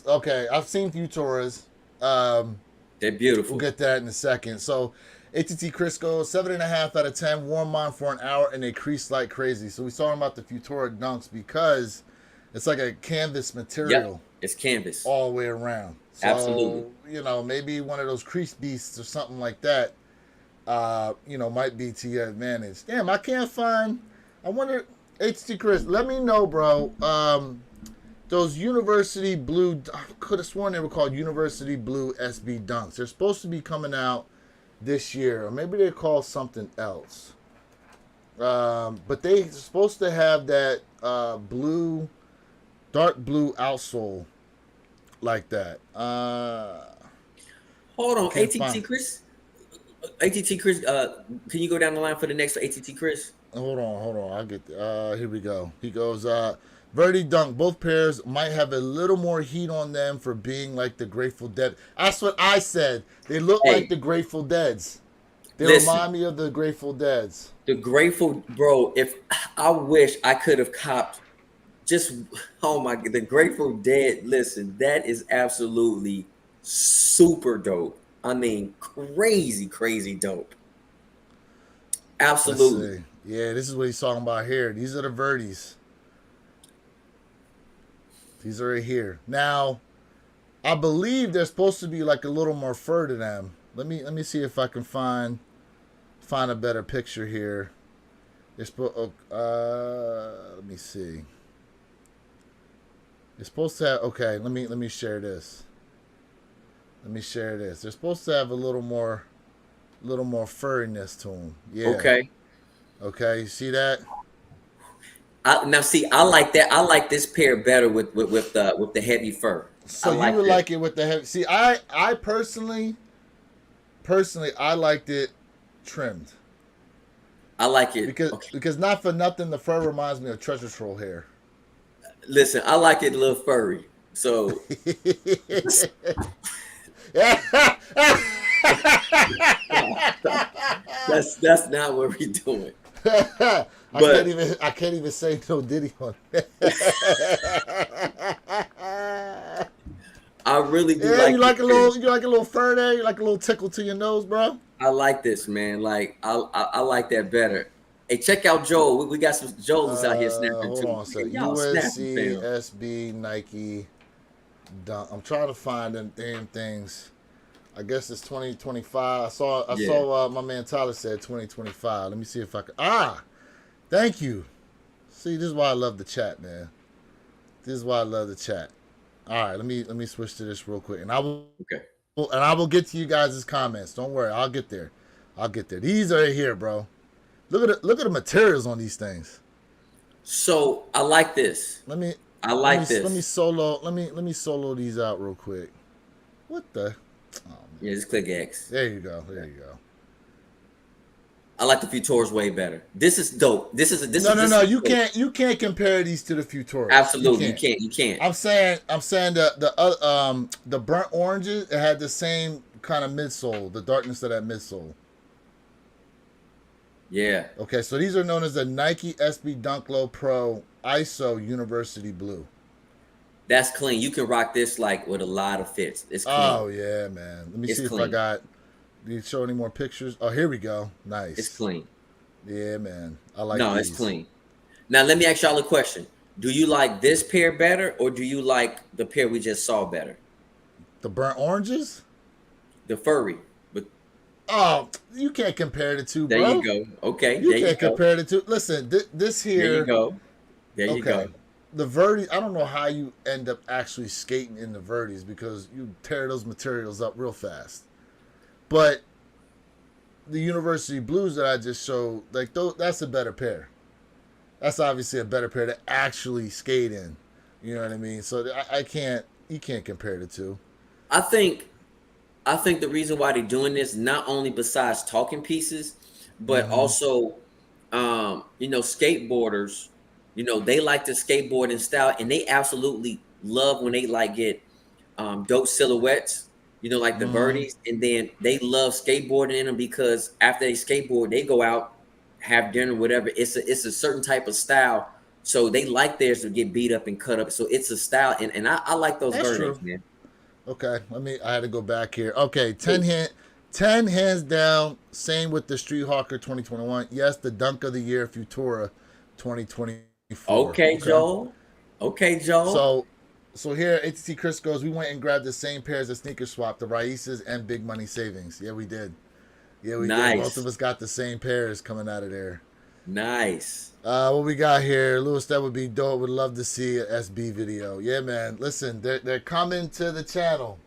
Speaker 1: Futuras. Okay, I've seen Futuras.
Speaker 2: They're
Speaker 1: We'll
Speaker 2: beautiful.
Speaker 1: get that in a second. So, ATT Crisco, 7.5 out of 10. Warm mine for an hour, and they crease like crazy. So we talking about the Futura dunks because it's like a canvas material.
Speaker 2: Yep. It's canvas.
Speaker 1: All the way around. So,
Speaker 2: Absolutely.
Speaker 1: you know, maybe one of those crease beasts or something like that, might be to your advantage. Damn, I can't find. I wonder, HT Chris, let me know, bro. Those University Blue, I could have sworn they were called University Blue SB Dunks. They're supposed to be coming out this year, or maybe they're called something else. But they're supposed to have that dark blue outsole like that.
Speaker 2: Hold on,
Speaker 1: Can't
Speaker 2: ATT
Speaker 1: find.
Speaker 2: Chris. ATT Chris. Can you go down the line for the next ATT Chris?
Speaker 1: Hold on. I'll get. Here we go. He goes. Verdi Dunk. Both pairs might have a little more heat on them for being like the Grateful Dead. That's what I said. They look like
Speaker 2: Hey,
Speaker 1: the Grateful Deads. They
Speaker 2: listen.
Speaker 1: remind me of the Grateful Deads.
Speaker 2: The Grateful, bro. If I wish I could have copped just, oh my, the Grateful Dead. Listen, that is absolutely super dope. I mean, crazy, crazy dope.
Speaker 1: Let's
Speaker 2: Absolutely.
Speaker 1: see. Yeah, this is what he's talking about here. These are the Verdis. These are right here. Now, I believe there's supposed to be like a little more fur to them. Let me see if I can find a better picture here. It's let me see. It's supposed to have, okay, let me share this. They're supposed to have a little more furriness to them. Yeah.
Speaker 2: Okay.
Speaker 1: Okay, you see that?
Speaker 2: Now see, I like that. I like this pair better with the heavy fur. I
Speaker 1: So you
Speaker 2: like
Speaker 1: would
Speaker 2: that.
Speaker 1: like it with the heavy. See, I personally I liked it trimmed
Speaker 2: I like it.
Speaker 1: because
Speaker 2: Okay.
Speaker 1: not for nothing the fur reminds me of Treasure Troll hair.
Speaker 2: Listen, I like it a little furry. So that's not what we're doing. But
Speaker 1: I can't even say no Diddy on that.
Speaker 2: I really do
Speaker 1: Yeah,
Speaker 2: like this pair.
Speaker 1: you like a little fur there, you like a little tickle to your nose, bro.
Speaker 2: I like this, man. Like I like that better. Hey, check out Joel. We got some Joel's out here snapping
Speaker 1: Hold
Speaker 2: too.
Speaker 1: on a sec.
Speaker 2: Man, y'all snapping,
Speaker 1: USC,
Speaker 2: fam.
Speaker 1: SB, Nike, Dunk. I'm trying to find them damn things. I guess it's 2025. I
Speaker 2: Yeah.
Speaker 1: saw my man Tyler said 2025. Let me see if I can. Thank you. See, this is why I love the chat, man. This is why I love the chat. All right, let me switch to this real quick, and
Speaker 2: Okay.
Speaker 1: I will get to you guys' comments. Don't worry, I'll get there. These are here, bro. Look at the materials on these things.
Speaker 2: So I like this.
Speaker 1: Let me
Speaker 2: I like
Speaker 1: let me
Speaker 2: this.
Speaker 1: solo these out real quick. What the? Oh man.
Speaker 2: Yeah, just click X.
Speaker 1: There you go. There you go.
Speaker 2: I like the Futurs way better. This is dope. This is this
Speaker 1: No,
Speaker 2: is
Speaker 1: no,
Speaker 2: this
Speaker 1: no.
Speaker 2: is
Speaker 1: You
Speaker 2: dope.
Speaker 1: can't compare these to the Futuras.
Speaker 2: Absolutely. You can't.
Speaker 1: I'm saying the burnt oranges. It had the same kind of midsole, the darkness of that midsole.
Speaker 2: Yeah,
Speaker 1: Okay, so these are known as the Nike SB Dunk Low Pro ISO University Blue.
Speaker 2: that's clean. You can rock this like with a lot of fits. It's clean.
Speaker 1: Oh yeah, man. Let me
Speaker 2: It's
Speaker 1: see if I
Speaker 2: clean.
Speaker 1: got. Do you show any more pictures? Oh, here we go.
Speaker 2: It's
Speaker 1: Nice.
Speaker 2: clean.
Speaker 1: Yeah, man. I like
Speaker 2: No, it's
Speaker 1: these.
Speaker 2: clean. Now let me ask y'all a question. Do you like this pair better, or do you like the pair we just saw better?
Speaker 1: The burnt oranges.
Speaker 2: The furry. But
Speaker 1: Oh, you can't compare the two,
Speaker 2: there
Speaker 1: bro.
Speaker 2: you go. Okay,
Speaker 1: You
Speaker 2: there you
Speaker 1: can't
Speaker 2: go.
Speaker 1: compare the two. Listen, this
Speaker 2: There you
Speaker 1: here.
Speaker 2: go. There you
Speaker 1: Okay.
Speaker 2: go.
Speaker 1: The Verdi, I don't know how you end up actually skating in the Verdis because you tear those materials up real fast. But the University Blues that I just showed, like that's a better pair. That's obviously a better pair to actually skate in. You know what I mean? So I can't, you can't compare the two.
Speaker 2: I think I think the reason why they're doing this, not only besides talking pieces, but
Speaker 1: Mm-hmm.
Speaker 2: also, skateboarders, they like to skateboard in style, and they absolutely love when they like get dope silhouettes, like the
Speaker 1: Mm-hmm.
Speaker 2: birdies, and then they love skateboarding in them because after they skateboard, they go out, have dinner, whatever. It's a certain type of style, so they like theirs to get beat up and cut up. So it's a style, and I like those
Speaker 1: That's
Speaker 2: birdies,
Speaker 1: true.
Speaker 2: man.
Speaker 1: Okay, I had to go back here. Okay,
Speaker 2: Hey,
Speaker 1: 10 hands down. Same with the Street Hawker 2021. Yes, the Dunk of the Year Futura 2024.
Speaker 2: okay,
Speaker 1: Okay.
Speaker 2: Joel. Okay, Joel.
Speaker 1: So so here ATT Chris goes, we went and grabbed the same pairs of sneaker swap, the Raices and Big Money Savings. Yeah, we did. Yeah, we did. Both of
Speaker 2: Nice.
Speaker 1: us got the same pairs coming out of there.
Speaker 2: Nice.
Speaker 1: What we got here, Lewis? That would be dope. Would love to see a SB video. Yeah, man. Listen, they're coming to the channel.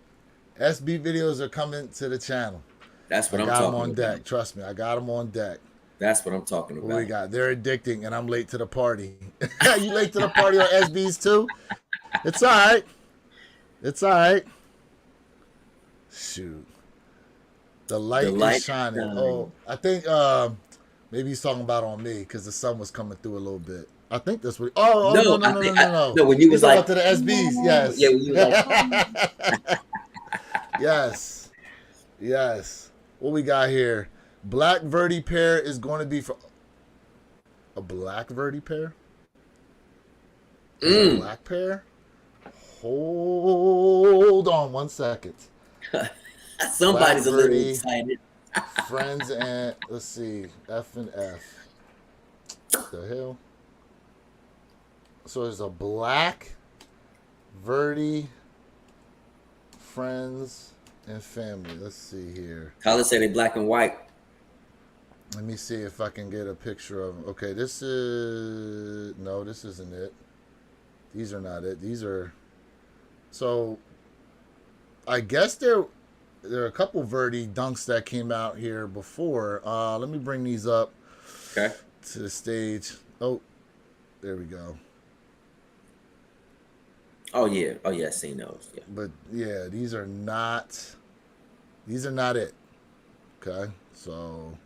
Speaker 1: SB videos are coming to the channel.
Speaker 2: That's
Speaker 1: I
Speaker 2: what I'm
Speaker 1: got them
Speaker 2: talking
Speaker 1: on
Speaker 2: about.
Speaker 1: deck. Trust me, I got them on deck.
Speaker 2: That's what I'm talking
Speaker 1: What we
Speaker 2: about.
Speaker 1: got? They're addicting, and I'm late to the party. You late to the party on SBs too? It's all right. It's all right. Shoot, the light
Speaker 2: The
Speaker 1: is
Speaker 2: light
Speaker 1: shining.
Speaker 2: shine.
Speaker 1: Oh, I think maybe he's talking about on me because the sun was coming through a little bit. I think that's what. Oh, no,
Speaker 2: No,
Speaker 1: no,
Speaker 2: I
Speaker 1: no, no,
Speaker 2: think
Speaker 1: no, no.
Speaker 2: no, when you
Speaker 1: He's
Speaker 2: was
Speaker 1: talking
Speaker 2: like,
Speaker 1: about to the SBs.
Speaker 2: yeah,
Speaker 1: Yes.
Speaker 2: when you was like,
Speaker 1: Yes. Yes. What we got here? Black Verdi pair is going to be for a black Verdi pair. Is a black pair? Hold on 1 second. Black
Speaker 2: somebody's a little
Speaker 1: Verdi,
Speaker 2: excited.
Speaker 1: friends, and let's see, F and F. What the hell? So there's a black Verdi, friends, and family. Let's see here.
Speaker 2: Colin said they black and white.
Speaker 1: Let me see if I can get a picture of them. Okay, this is no, this isn't it. These are not it. These are so. I guess there are a couple Verdi dunks that came out here before. Let me bring these up
Speaker 2: Okay.
Speaker 1: to the stage. Oh, there we go.
Speaker 2: Oh yeah. Oh yeah. I seen those. Yeah.
Speaker 1: But yeah, these are not. These are not it. Okay, so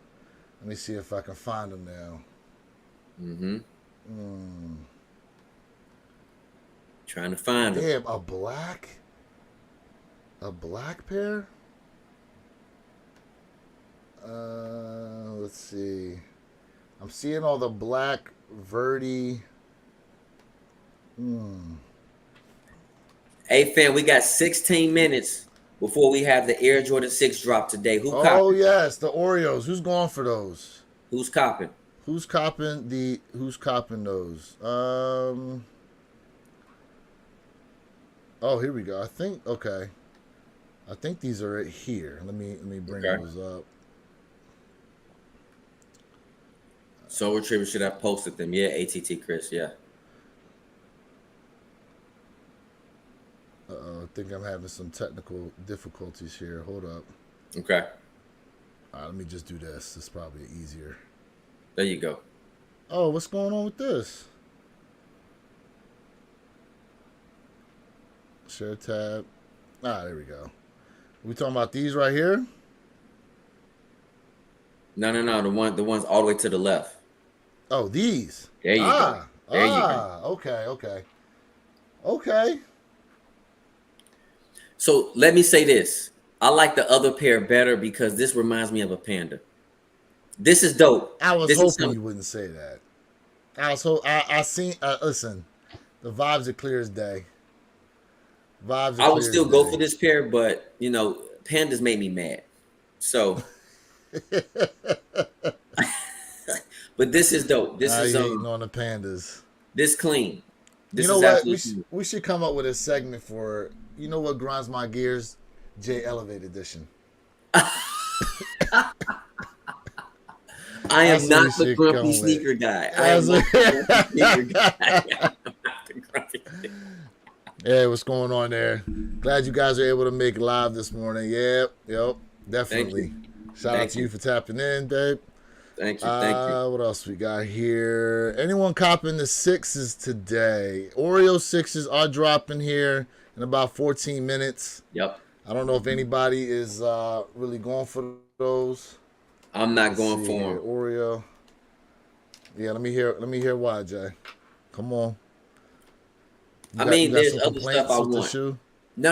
Speaker 1: let me see if I can find them now.
Speaker 2: Mm-hmm.
Speaker 1: Hmm.
Speaker 2: Trying to find them.
Speaker 1: Damn, a black pair. Let's see. I'm seeing all the black Verdi. Hmm.
Speaker 2: Hey fam, we got 16 minutes before we have the Air Jordan 6 drop today. Who
Speaker 1: Oh
Speaker 2: copping?
Speaker 1: yes, the Oreos. Who's going for those?
Speaker 2: Who's copping?
Speaker 1: Who's copping the? Who's copping those? Oh, here we go. I think okay. I think these are it here. Let me bring
Speaker 2: Okay.
Speaker 1: those up.
Speaker 2: Soul Retriever should have posted them. Yeah, ATT Chris. Yeah.
Speaker 1: I think I'm having some technical difficulties here. Hold up.
Speaker 2: Okay.
Speaker 1: All right, let me just do this. It's probably easier.
Speaker 2: There you go.
Speaker 1: Oh, what's going on with this? Share tab. Ah, there we go. We talking about these right here?
Speaker 2: No. The ones all the way to the left.
Speaker 1: Oh, these.
Speaker 2: There you go. There you go.
Speaker 1: Okay.
Speaker 2: So let me say this. I like the other pair better because this reminds me of a panda. This is dope.
Speaker 1: I was
Speaker 2: This is
Speaker 1: hoping
Speaker 2: some.
Speaker 1: you wouldn't say that. I seen. Listen, the vibes are clear as day. Vibes are
Speaker 2: I would
Speaker 1: clear as
Speaker 2: still go for
Speaker 1: day.
Speaker 2: this pair, but pandas made me mad. So, but this is dope. This
Speaker 1: I
Speaker 2: is
Speaker 1: hating on the pandas.
Speaker 2: this clean.
Speaker 1: You
Speaker 2: This
Speaker 1: know
Speaker 2: is
Speaker 1: what?
Speaker 2: absolutely clean.
Speaker 1: We should come up with a segment for. You know what grinds my gears? J Elevate Edition.
Speaker 2: I
Speaker 1: That's
Speaker 2: am
Speaker 1: what we
Speaker 2: not the
Speaker 1: should
Speaker 2: grumpy
Speaker 1: come with.
Speaker 2: sneaker guy. I am
Speaker 1: That's
Speaker 2: not
Speaker 1: what-
Speaker 2: the grumpy sneaker guy. I'm not the grumpy.
Speaker 1: Yeah, what's going on there? Glad you guys are able to make it live this morning. Yep, definitely. Shout out
Speaker 2: Thank
Speaker 1: to you
Speaker 2: you.
Speaker 1: for tapping in, babe.
Speaker 2: Thank you. Thank you.
Speaker 1: What else we got here? Anyone copping the sixes today? Oreo sixes are dropping here in about 14 minutes.
Speaker 2: Yep.
Speaker 1: I don't know if anybody is really going for those.
Speaker 2: I'm not
Speaker 1: Let's
Speaker 2: going
Speaker 1: see
Speaker 2: for
Speaker 1: here.
Speaker 2: them.
Speaker 1: Oreo. Yeah, let me hear why, Jay. Come on.
Speaker 2: I mean,
Speaker 1: you got
Speaker 2: there's
Speaker 1: some
Speaker 2: other stuff
Speaker 1: complaints
Speaker 2: I
Speaker 1: with the
Speaker 2: want.
Speaker 1: shoe?
Speaker 2: No.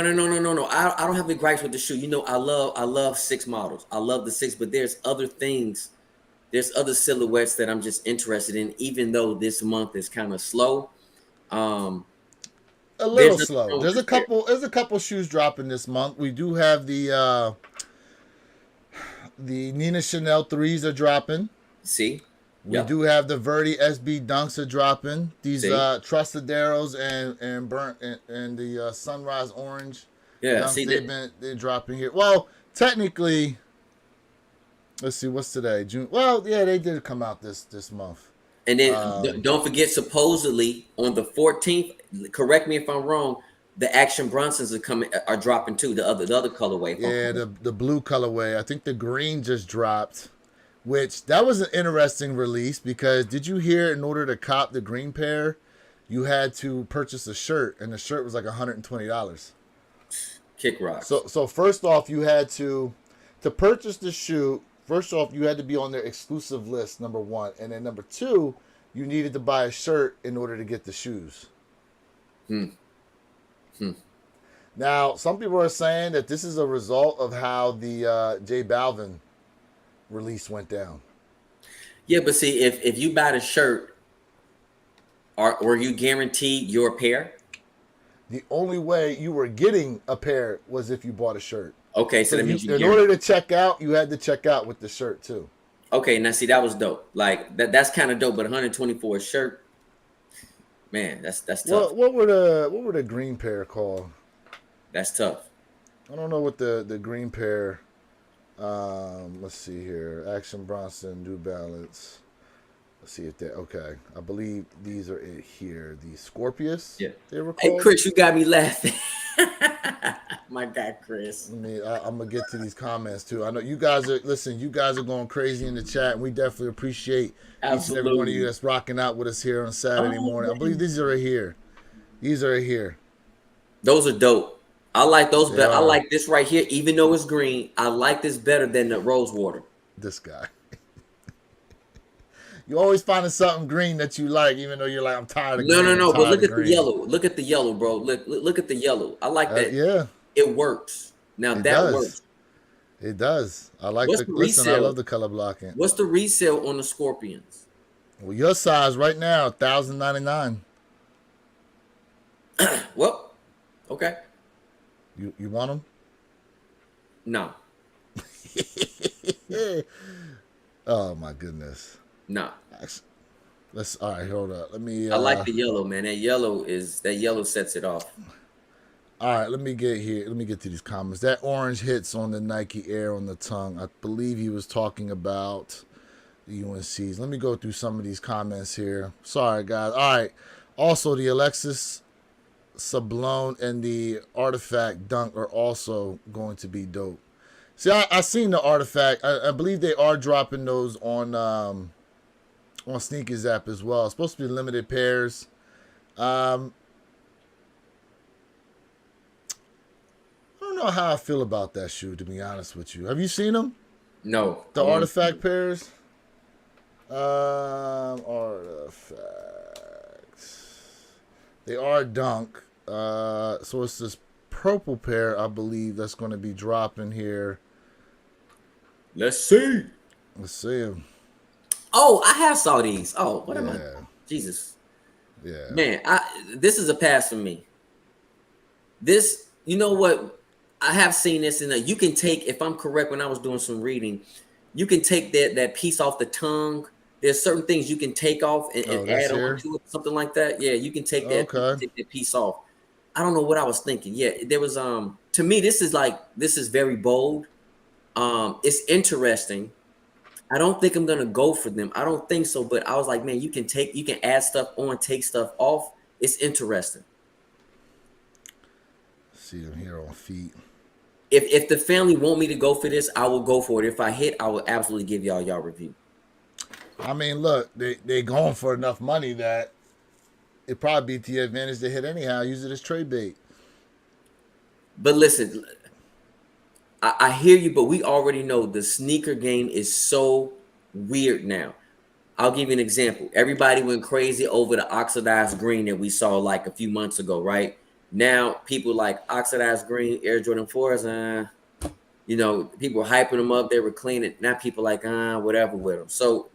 Speaker 2: I don't have the gripes with the shoe. I love six models. I love the six, but there's other things. There's other silhouettes that I'm just interested in, even though this month is kind of slow.
Speaker 1: A little
Speaker 2: There's nothing
Speaker 1: slow.
Speaker 2: wrong with
Speaker 1: There's
Speaker 2: this pair.
Speaker 1: there's a couple shoes dropping this month. We do have the Nina Chanel 3s are dropping.
Speaker 2: See?
Speaker 1: We
Speaker 2: Yep.
Speaker 1: do have the Verdi SB Dunks are dropping. These
Speaker 2: See?
Speaker 1: Trustaderos and burnt and the Sunrise Orange
Speaker 2: Yeah.
Speaker 1: Dunks
Speaker 2: See
Speaker 1: they're dropping here. Well, technically, let's see what's today. June. Well, yeah, they did come out this month.
Speaker 2: And then don't forget, supposedly on the 14th, correct me if I'm wrong, the Action Bronsons are dropping too. The other colorway.
Speaker 1: Yeah, the blue colorway. I think the green just dropped, which that was an interesting release because did you hear in order to cop the green pair, you had to purchase a shirt and the shirt was like $120.
Speaker 2: Kick rocks.
Speaker 1: So first off, you had to purchase the shoe. First off, you had to be on their exclusive list, number one, and then number two, you needed to buy a shirt in order to get the shoes. Now, some people are saying that this is a result of how the J Balvin release went down.
Speaker 2: Yeah, but see, if you buy the shirt, were you guaranteed your pair?
Speaker 1: The only way you were getting a pair was if you bought a shirt.
Speaker 2: Okay, so that means
Speaker 1: in order to check out, you had to check out with the shirt too.
Speaker 2: Okay, now see, that was dope. Like that's kind of dope, but 120 for a shirt, man, that's tough.
Speaker 1: What were the green pair called?
Speaker 2: That's tough.
Speaker 1: I don't know what the green pair. Let's see here. Action Bronson, New Balance. Let's see if they okay. I believe these are it here. The Scorpius.
Speaker 2: Yeah.
Speaker 1: They were
Speaker 2: Hey,
Speaker 1: called.
Speaker 2: Chris, you got me laughing. My guy, Chris.
Speaker 1: I mean, I'm gonna get to these comments too. I know you guys are You guys are going crazy in the chat, and we definitely appreciate each and every one of you that's rocking out with us here on Saturday morning. I believe these are here. These are here.
Speaker 2: Those are dope. I like those better. I
Speaker 1: are.
Speaker 2: like this right here, even though it's green. I like this better than the rose water.
Speaker 1: This guy. You always finding something green that you like, even though you're like, I'm tired of green.
Speaker 2: No.
Speaker 1: I'm
Speaker 2: But
Speaker 1: tired
Speaker 2: look
Speaker 1: of
Speaker 2: at the
Speaker 1: green.
Speaker 2: yellow. Look at the yellow, bro. Look at the yellow. I like that.
Speaker 1: Yeah,
Speaker 2: It works. Now
Speaker 1: it
Speaker 2: that
Speaker 1: does.
Speaker 2: works.
Speaker 1: It does. I like
Speaker 2: What's
Speaker 1: the
Speaker 2: the
Speaker 1: listen. I
Speaker 2: resale?
Speaker 1: love the color blocking.
Speaker 2: What's the resale on the Scorpions?
Speaker 1: Well, your size right now, $1,099.
Speaker 2: Well, okay.
Speaker 1: You want them?
Speaker 2: No.
Speaker 1: Oh my goodness.
Speaker 2: No.
Speaker 1: Let's all right. Hold up. Let me.
Speaker 2: I like the yellow, man. That yellow sets it off.
Speaker 1: All right. Let me get here. Let me get to these comments. That orange hits on the Nike Air on the tongue. I believe he was talking about the UNCs. Let me go through some of these comments here. Sorry, guys. All right. Also, the Alexis Sablone and the Artifact Dunk are also going to be dope. See, I seen the Artifact. I believe they are dropping those on Sneakers app as well. It's supposed to be limited pairs. I don't know how I feel about that shoe, to be honest with you. Have you seen them?
Speaker 2: No.
Speaker 1: The Artifact pairs? Artifacts. They are Dunk. So it's this purple pair, I believe, that's going to be dropping here.
Speaker 2: Let's see.
Speaker 1: Let's see them.
Speaker 2: Oh, I have saw these. Oh, what am I?
Speaker 1: Yeah,
Speaker 2: Jesus,
Speaker 1: yeah.
Speaker 2: man, this is a pass for me. This, you know what? I have seen this, and you can take, if I'm correct, when I was doing some reading, you can take that piece off the tongue. There's certain things you can take off and
Speaker 1: Oh, this
Speaker 2: add on
Speaker 1: here?
Speaker 2: to it, something like that. Yeah, you can take that,
Speaker 1: Okay.
Speaker 2: take that piece off. I don't know what I was thinking. Yeah, there was to me, this is very bold. It's interesting. I don't think I'm gonna go for them. I don't think so, but I was like, man, you can add stuff on, take stuff off. It's interesting.
Speaker 1: See them here on feet.
Speaker 2: If the family want me to go for this, I will go for it. If I hit, I will absolutely give y'all review.
Speaker 1: I mean, look, they going for enough money that it probably be to your advantage to hit anyhow. Use it as trade bait.
Speaker 2: But listen, I hear you, but we already know the sneaker game is so weird now. I'll give you an example. Everybody went crazy over the oxidized green that we saw like a few months ago, right? Now people like oxidized green Air Jordan 4s, people were hyping them up. They were cleaning. Now people like, whatever with them. So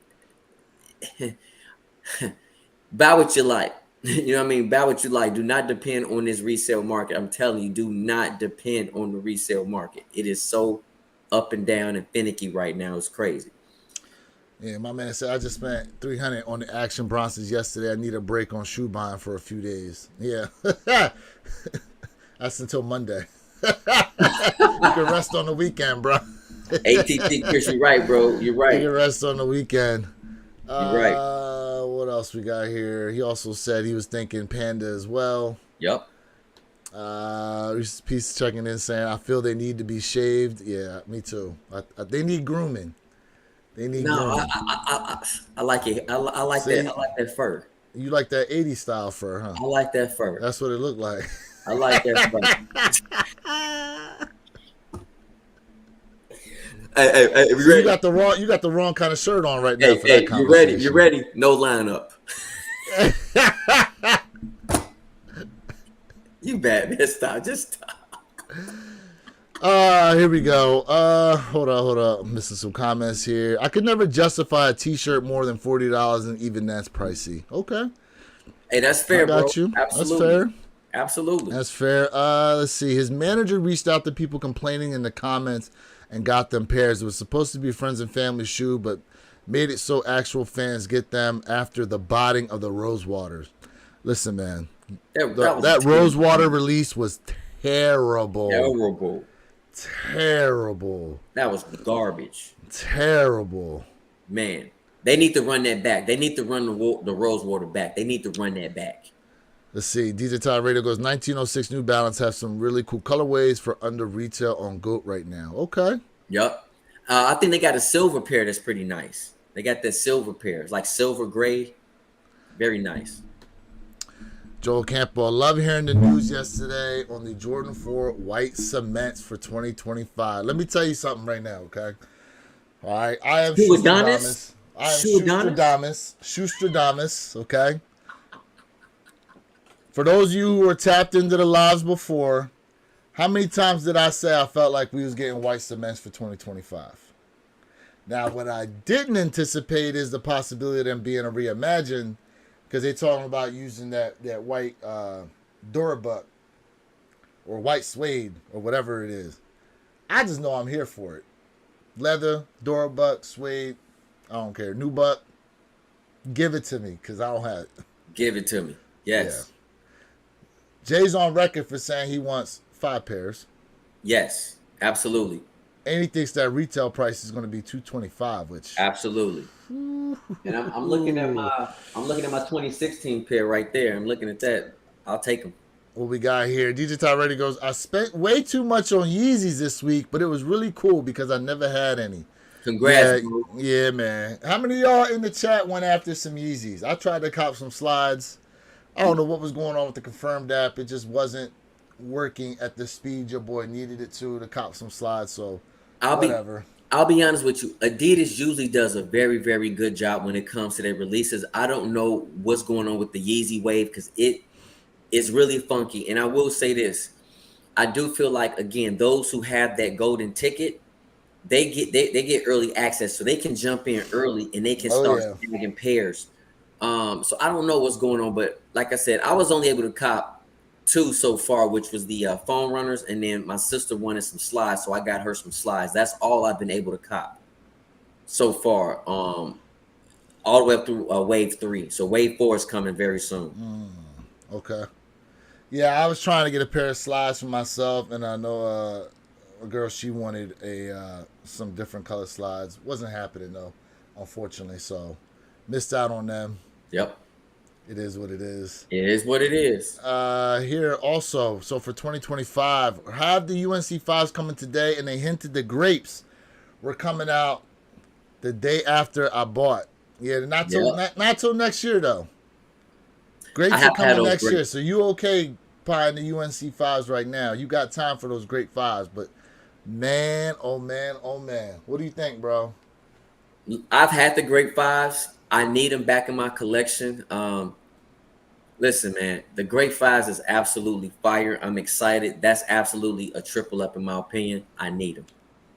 Speaker 2: buy what you like. You know what I mean? Buy what you like. Do not depend on this resale market. I'm telling you, do not depend on the resale market. It is so up and down and finicky right now. It's crazy.
Speaker 1: Yeah, my man said I just spent $300 on the Action Bronsons yesterday. I need a break on shoe buying for a few days. Yeah, that's until Monday. You can rest on the weekend, bro.
Speaker 2: ATT, Chris, you're right, bro. You're right.
Speaker 1: You can rest on the weekend.
Speaker 2: You're right.
Speaker 1: What else we got here? He also said he was thinking Panda as well.
Speaker 2: Yep.
Speaker 1: Piece checking in saying I feel they need to be shaved. Yeah, me too. They need grooming. They need grooming.
Speaker 2: I like it. I like
Speaker 1: See?
Speaker 2: that. I like that fur.
Speaker 1: You like that 80s style fur, huh?
Speaker 2: I like that fur.
Speaker 1: That's what it looked like.
Speaker 2: I like that fur. Hey,
Speaker 1: So you got the wrong kind of shirt on right now for that
Speaker 2: you
Speaker 1: conversation.
Speaker 2: You ready? No lineup. You bad, man. Stop. Just stop.
Speaker 1: Here we go. Hold up. I'm missing some comments here. I could never justify a t-shirt more than $40, and even that's pricey. Okay.
Speaker 2: Hey, that's fair,
Speaker 1: I got
Speaker 2: bro.
Speaker 1: you.
Speaker 2: Absolutely.
Speaker 1: That's fair.
Speaker 2: Absolutely.
Speaker 1: That's fair. Let's see. His manager reached out to people complaining in the comments and got them pairs. It was supposed to be friends and family shoe, but made it so actual fans get them after the botting of the Rosewater. Listen, man. That Rosewater release was terrible. Terrible.
Speaker 2: That was garbage.
Speaker 1: Terrible.
Speaker 2: Man, they need to run that back. They need to run the Rosewater back. They need to run that back.
Speaker 1: Let's see. DJ Todd Radio goes 1906 New Balance have some really cool colorways for under retail on GOAT right now. Okay.
Speaker 2: Yep. I think they got a silver pair that's pretty nice. They got that silver pair. It's like silver gray. Very nice.
Speaker 1: Joel Campbell, I love hearing the news yesterday on the Jordan 4 white cements for 2025. Let me tell you something right now, okay? All right. I am Shoestradamus. Shoestradamus, okay? For those of you who were tapped into the lives before, how many times did I say I felt like we was getting white cements for 2025? Now, what I didn't anticipate is the possibility of them being a reimagined, because they're talking about using that white Durabuck or white suede or whatever it is. I just know I'm here for it. Leather, Durabuck, suede, I don't care. Nubuck, give it to me because I don't have it.
Speaker 2: Give it to me. Yes.
Speaker 1: Yeah. Jay's on record for saying he wants 5 pairs.
Speaker 2: Yes, absolutely.
Speaker 1: And he thinks that retail price is going to be $225, which
Speaker 2: absolutely. And I'm looking at my 2016 pair right there. I'm looking at that. I'll take them.
Speaker 1: What we got here? DJ Ty Ready goes, I spent way too much on Yeezys this week, but it was really cool because I never had any.
Speaker 2: Congrats.
Speaker 1: Yeah, man. How many of y'all in the chat went after some Yeezys? I tried to cop some slides. I don't know what was going on with the Confirmed app. It just wasn't working at the speed your boy needed it to cop some slides. So whatever.
Speaker 2: I'll be honest with you. Adidas usually does a very, very good job when it comes to their releases. I don't know what's going on with the Yeezy wave because it is really funky. And I will say this. I do feel like, again, those who have that golden ticket, they get early access, so they can jump in early and they can
Speaker 1: Oh
Speaker 2: start
Speaker 1: yeah.
Speaker 2: snagging pairs. So I don't know what's going on, but like I said, I was only able to cop two so far, which was the phone runners, and then my sister wanted some slides, so I got her some slides. That's all I've been able to cop so far. All the way up through wave 3. So wave 4 is coming very soon.
Speaker 1: Okay. Yeah, I was trying to get a pair of slides for myself, and I know a girl, she wanted some different color slides. Wasn't happening though, unfortunately. So missed out on them.
Speaker 2: Yep.
Speaker 1: It is what it is.
Speaker 2: It is what it is.
Speaker 1: Here also, so for 2025, have the UNC fives coming today, and they hinted the grapes were coming out the day after I bought. Yeah, not till not till next year though. Grapes are coming next year, so you okay buying the UNC fives right now? You got time for those great fives, but man, oh man, oh man, what do you think, bro?
Speaker 2: I've had the great fives. I need them back in my collection. Listen, man, the great fives is absolutely fire. I'm excited. That's absolutely a triple up in my opinion. I need them.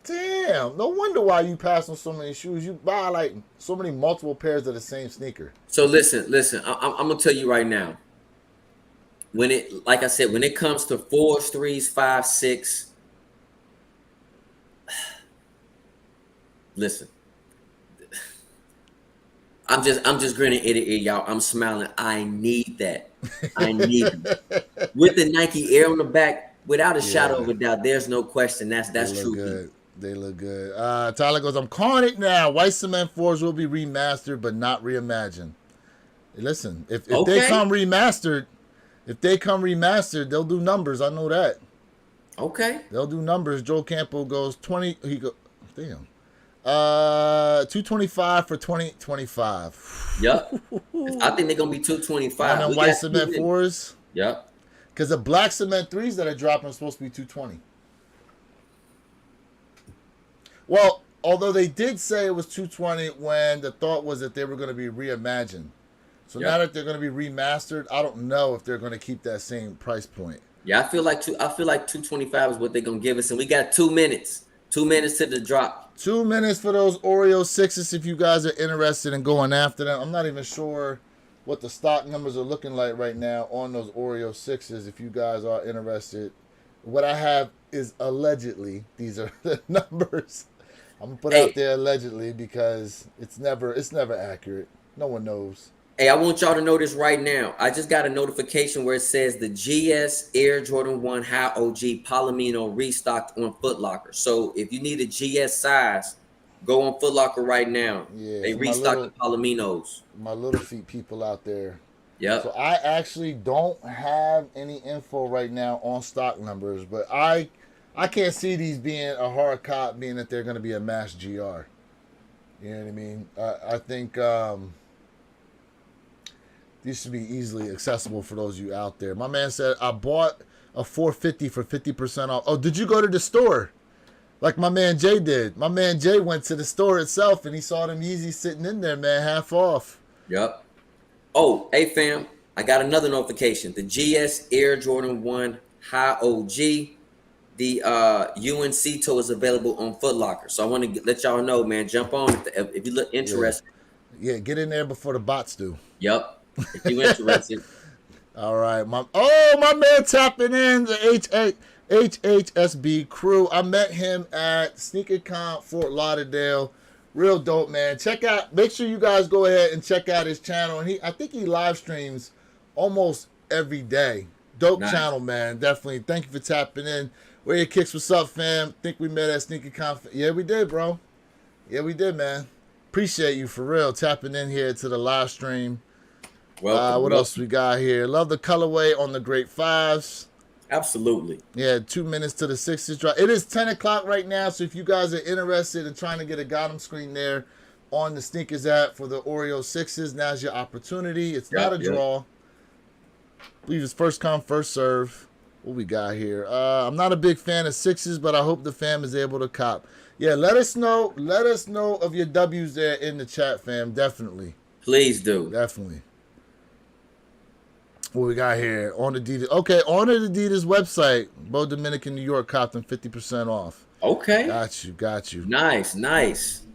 Speaker 1: Damn, no wonder why you pass on so many shoes. You buy like so many multiple pairs of the same sneaker.
Speaker 2: So listen. I'm gonna tell you right now. When it, like I said, when it comes to 4s, 3s, 5, 6, listen. I'm just grinning ear to ear, y'all. I'm smiling. I need that. I need them. With the Nike Air on the back, without a shadow of a doubt, there's no question. That's true.
Speaker 1: Good. They look good. Tyler goes, I'm calling it now. White Cement 4s will be remastered, but not reimagined. Listen, if they come remastered, they'll do numbers. I know that.
Speaker 2: Okay.
Speaker 1: They'll do numbers. Joe Campo goes 20. He go, damn. 225 for 2025.
Speaker 2: Yep. I think they're gonna be 225.
Speaker 1: On them white cement 4s.
Speaker 2: Yep.
Speaker 1: Because the black cement 3s that are dropping are supposed to be 220. Well, although they did say it was 220 when the thought was that they were going to be reimagined. So now that they're going to be remastered, I don't know if they're going to keep that same price point.
Speaker 2: Yeah, I feel like 225 is what they're gonna give us, and we got 2 minutes. 2 minutes to the drop.
Speaker 1: 2 minutes for those Oreo 6s if you guys are interested in going after them. I'm not even sure what the stock numbers are looking like right now on those Oreo 6s if you guys are interested. What I have is allegedly, these are the numbers. I'm gonna put out there allegedly because it's never accurate. No one knows.
Speaker 2: Hey, I want y'all to know this right now. I just got a notification where it says the GS Air Jordan 1 High OG Palomino restocked on Foot Locker. So if you need a GS size, go on Foot Locker right now. Yeah, they restocked the Palominos.
Speaker 1: My little feet people out there.
Speaker 2: Yep.
Speaker 1: So I actually don't have any info right now on stock numbers, but I can't see these being a hard cop, being that they're going to be a mass GR. You know what I mean? I think these should be easily accessible for those of you out there. My man said, I bought a 450 for 50% off. Oh, did you go to the store? Like my man Jay did. My man Jay went to the store itself, and he saw them Yeezys sitting in there, man, half off.
Speaker 2: Yep. Oh, hey, fam. I got another notification. The GS Air Jordan 1 High OG. The UNC toe is available on Foot Locker. So I want to let y'all know, man, jump on if you look interested.
Speaker 1: Yeah, get in there before the bots do.
Speaker 2: Yep. If you interested.
Speaker 1: All right. My man tapping in the HHSB crew. I met him at SneakerCon Fort Lauderdale. Real dope, man. Make sure you guys go ahead and check out his channel. And I think he live streams almost every day. Dope channel, man. Definitely. Thank you for tapping in. Where your kicks? What's up, fam? Think we met at SneakerCon. Yeah, we did, bro. Yeah, we did, man. Appreciate you for real tapping in here to the live stream. What else we got here? Love the colorway on the Great Fives.
Speaker 2: Absolutely.
Speaker 1: Yeah, 2 minutes to the 6s drop. It is 10 o'clock right now, so if you guys are interested in trying to get a Gotham screen there on the Sneakers app for the Oreo 6s, now's your opportunity. It's not a draw. I believe it's first come, first serve. What we got here? I'm not a big fan of 6s, but I hope the fam is able to cop. Yeah, let us know. Let us know of your W's there in the chat, fam. Definitely.
Speaker 2: Please do.
Speaker 1: Definitely. What we got here on Adidas? Okay, on the Adidas website, Bo Dominican, New York, copped them 50% off.
Speaker 2: Okay.
Speaker 1: Got you, got you.
Speaker 2: Nice, nice.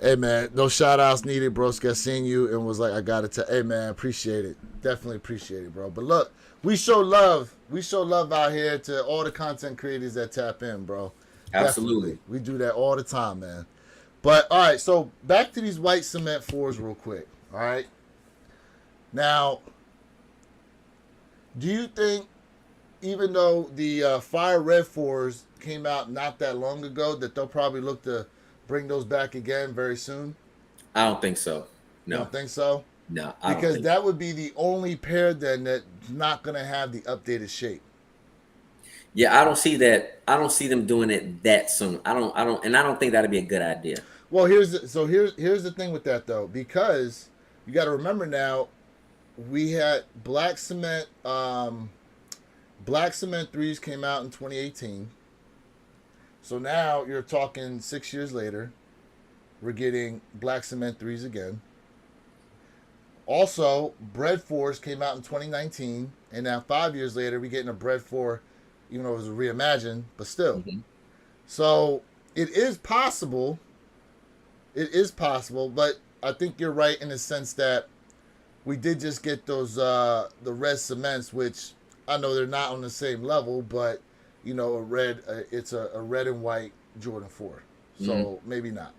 Speaker 1: Hey man, no shout outs needed, bro. Got seen you and was like, I gotta tell. Hey man, appreciate it. Definitely appreciate it, bro. But look, we show love. We show love out here to all the content creators that tap in, bro. Definitely,
Speaker 2: Absolutely.
Speaker 1: we do that all the time, man. But all right, so back to these white cement fours, real quick. All right, now, do you think, even though the fire red fours came out not that long ago, that they'll probably look to bring those back again very soon?
Speaker 2: I don't think so.
Speaker 1: You
Speaker 2: No,
Speaker 1: don't think so?
Speaker 2: no, I don't
Speaker 1: Because
Speaker 2: think.
Speaker 1: that would be the only pair then that's not going to have the updated shape.
Speaker 2: Yeah, I don't see that. I don't see them doing it that soon. And I don't think that'd be a good idea.
Speaker 1: Well, here's the thing with that though, because you got to remember now, we had black cement threes came out in 2018. So now you're talking 6 years later, we're getting black cement threes again. Also, bread fours came out in 2019, and now 5 years later, we're getting a bread four, even though it was reimagined, but still.
Speaker 2: Hmm.
Speaker 1: So it is possible. It is possible, but I think you're right in the sense that we did just get those the red cements, which I know they're not on the same level, but a red it's a red and white Jordan 4.
Speaker 2: Hmm.
Speaker 1: So maybe not.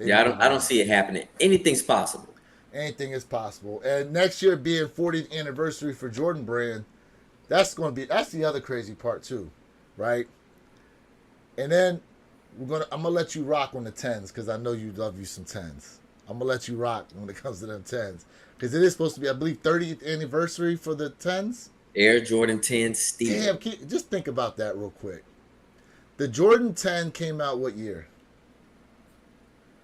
Speaker 2: Yeah,
Speaker 1: Maybe
Speaker 2: I don't
Speaker 1: not.
Speaker 2: see it happening. Anything's possible.
Speaker 1: Anything is possible. And next year being 40th anniversary for Jordan Brand, that's the other crazy part too, right? And then I'm gonna let you rock on the tens because I know you love you some tens. I'm gonna let you rock when it comes to them tens because it is supposed to be, I believe, 30th anniversary for the tens.
Speaker 2: Air Jordan 10 Steel.
Speaker 1: Damn, just think about that real quick. The Jordan 10 came out what year?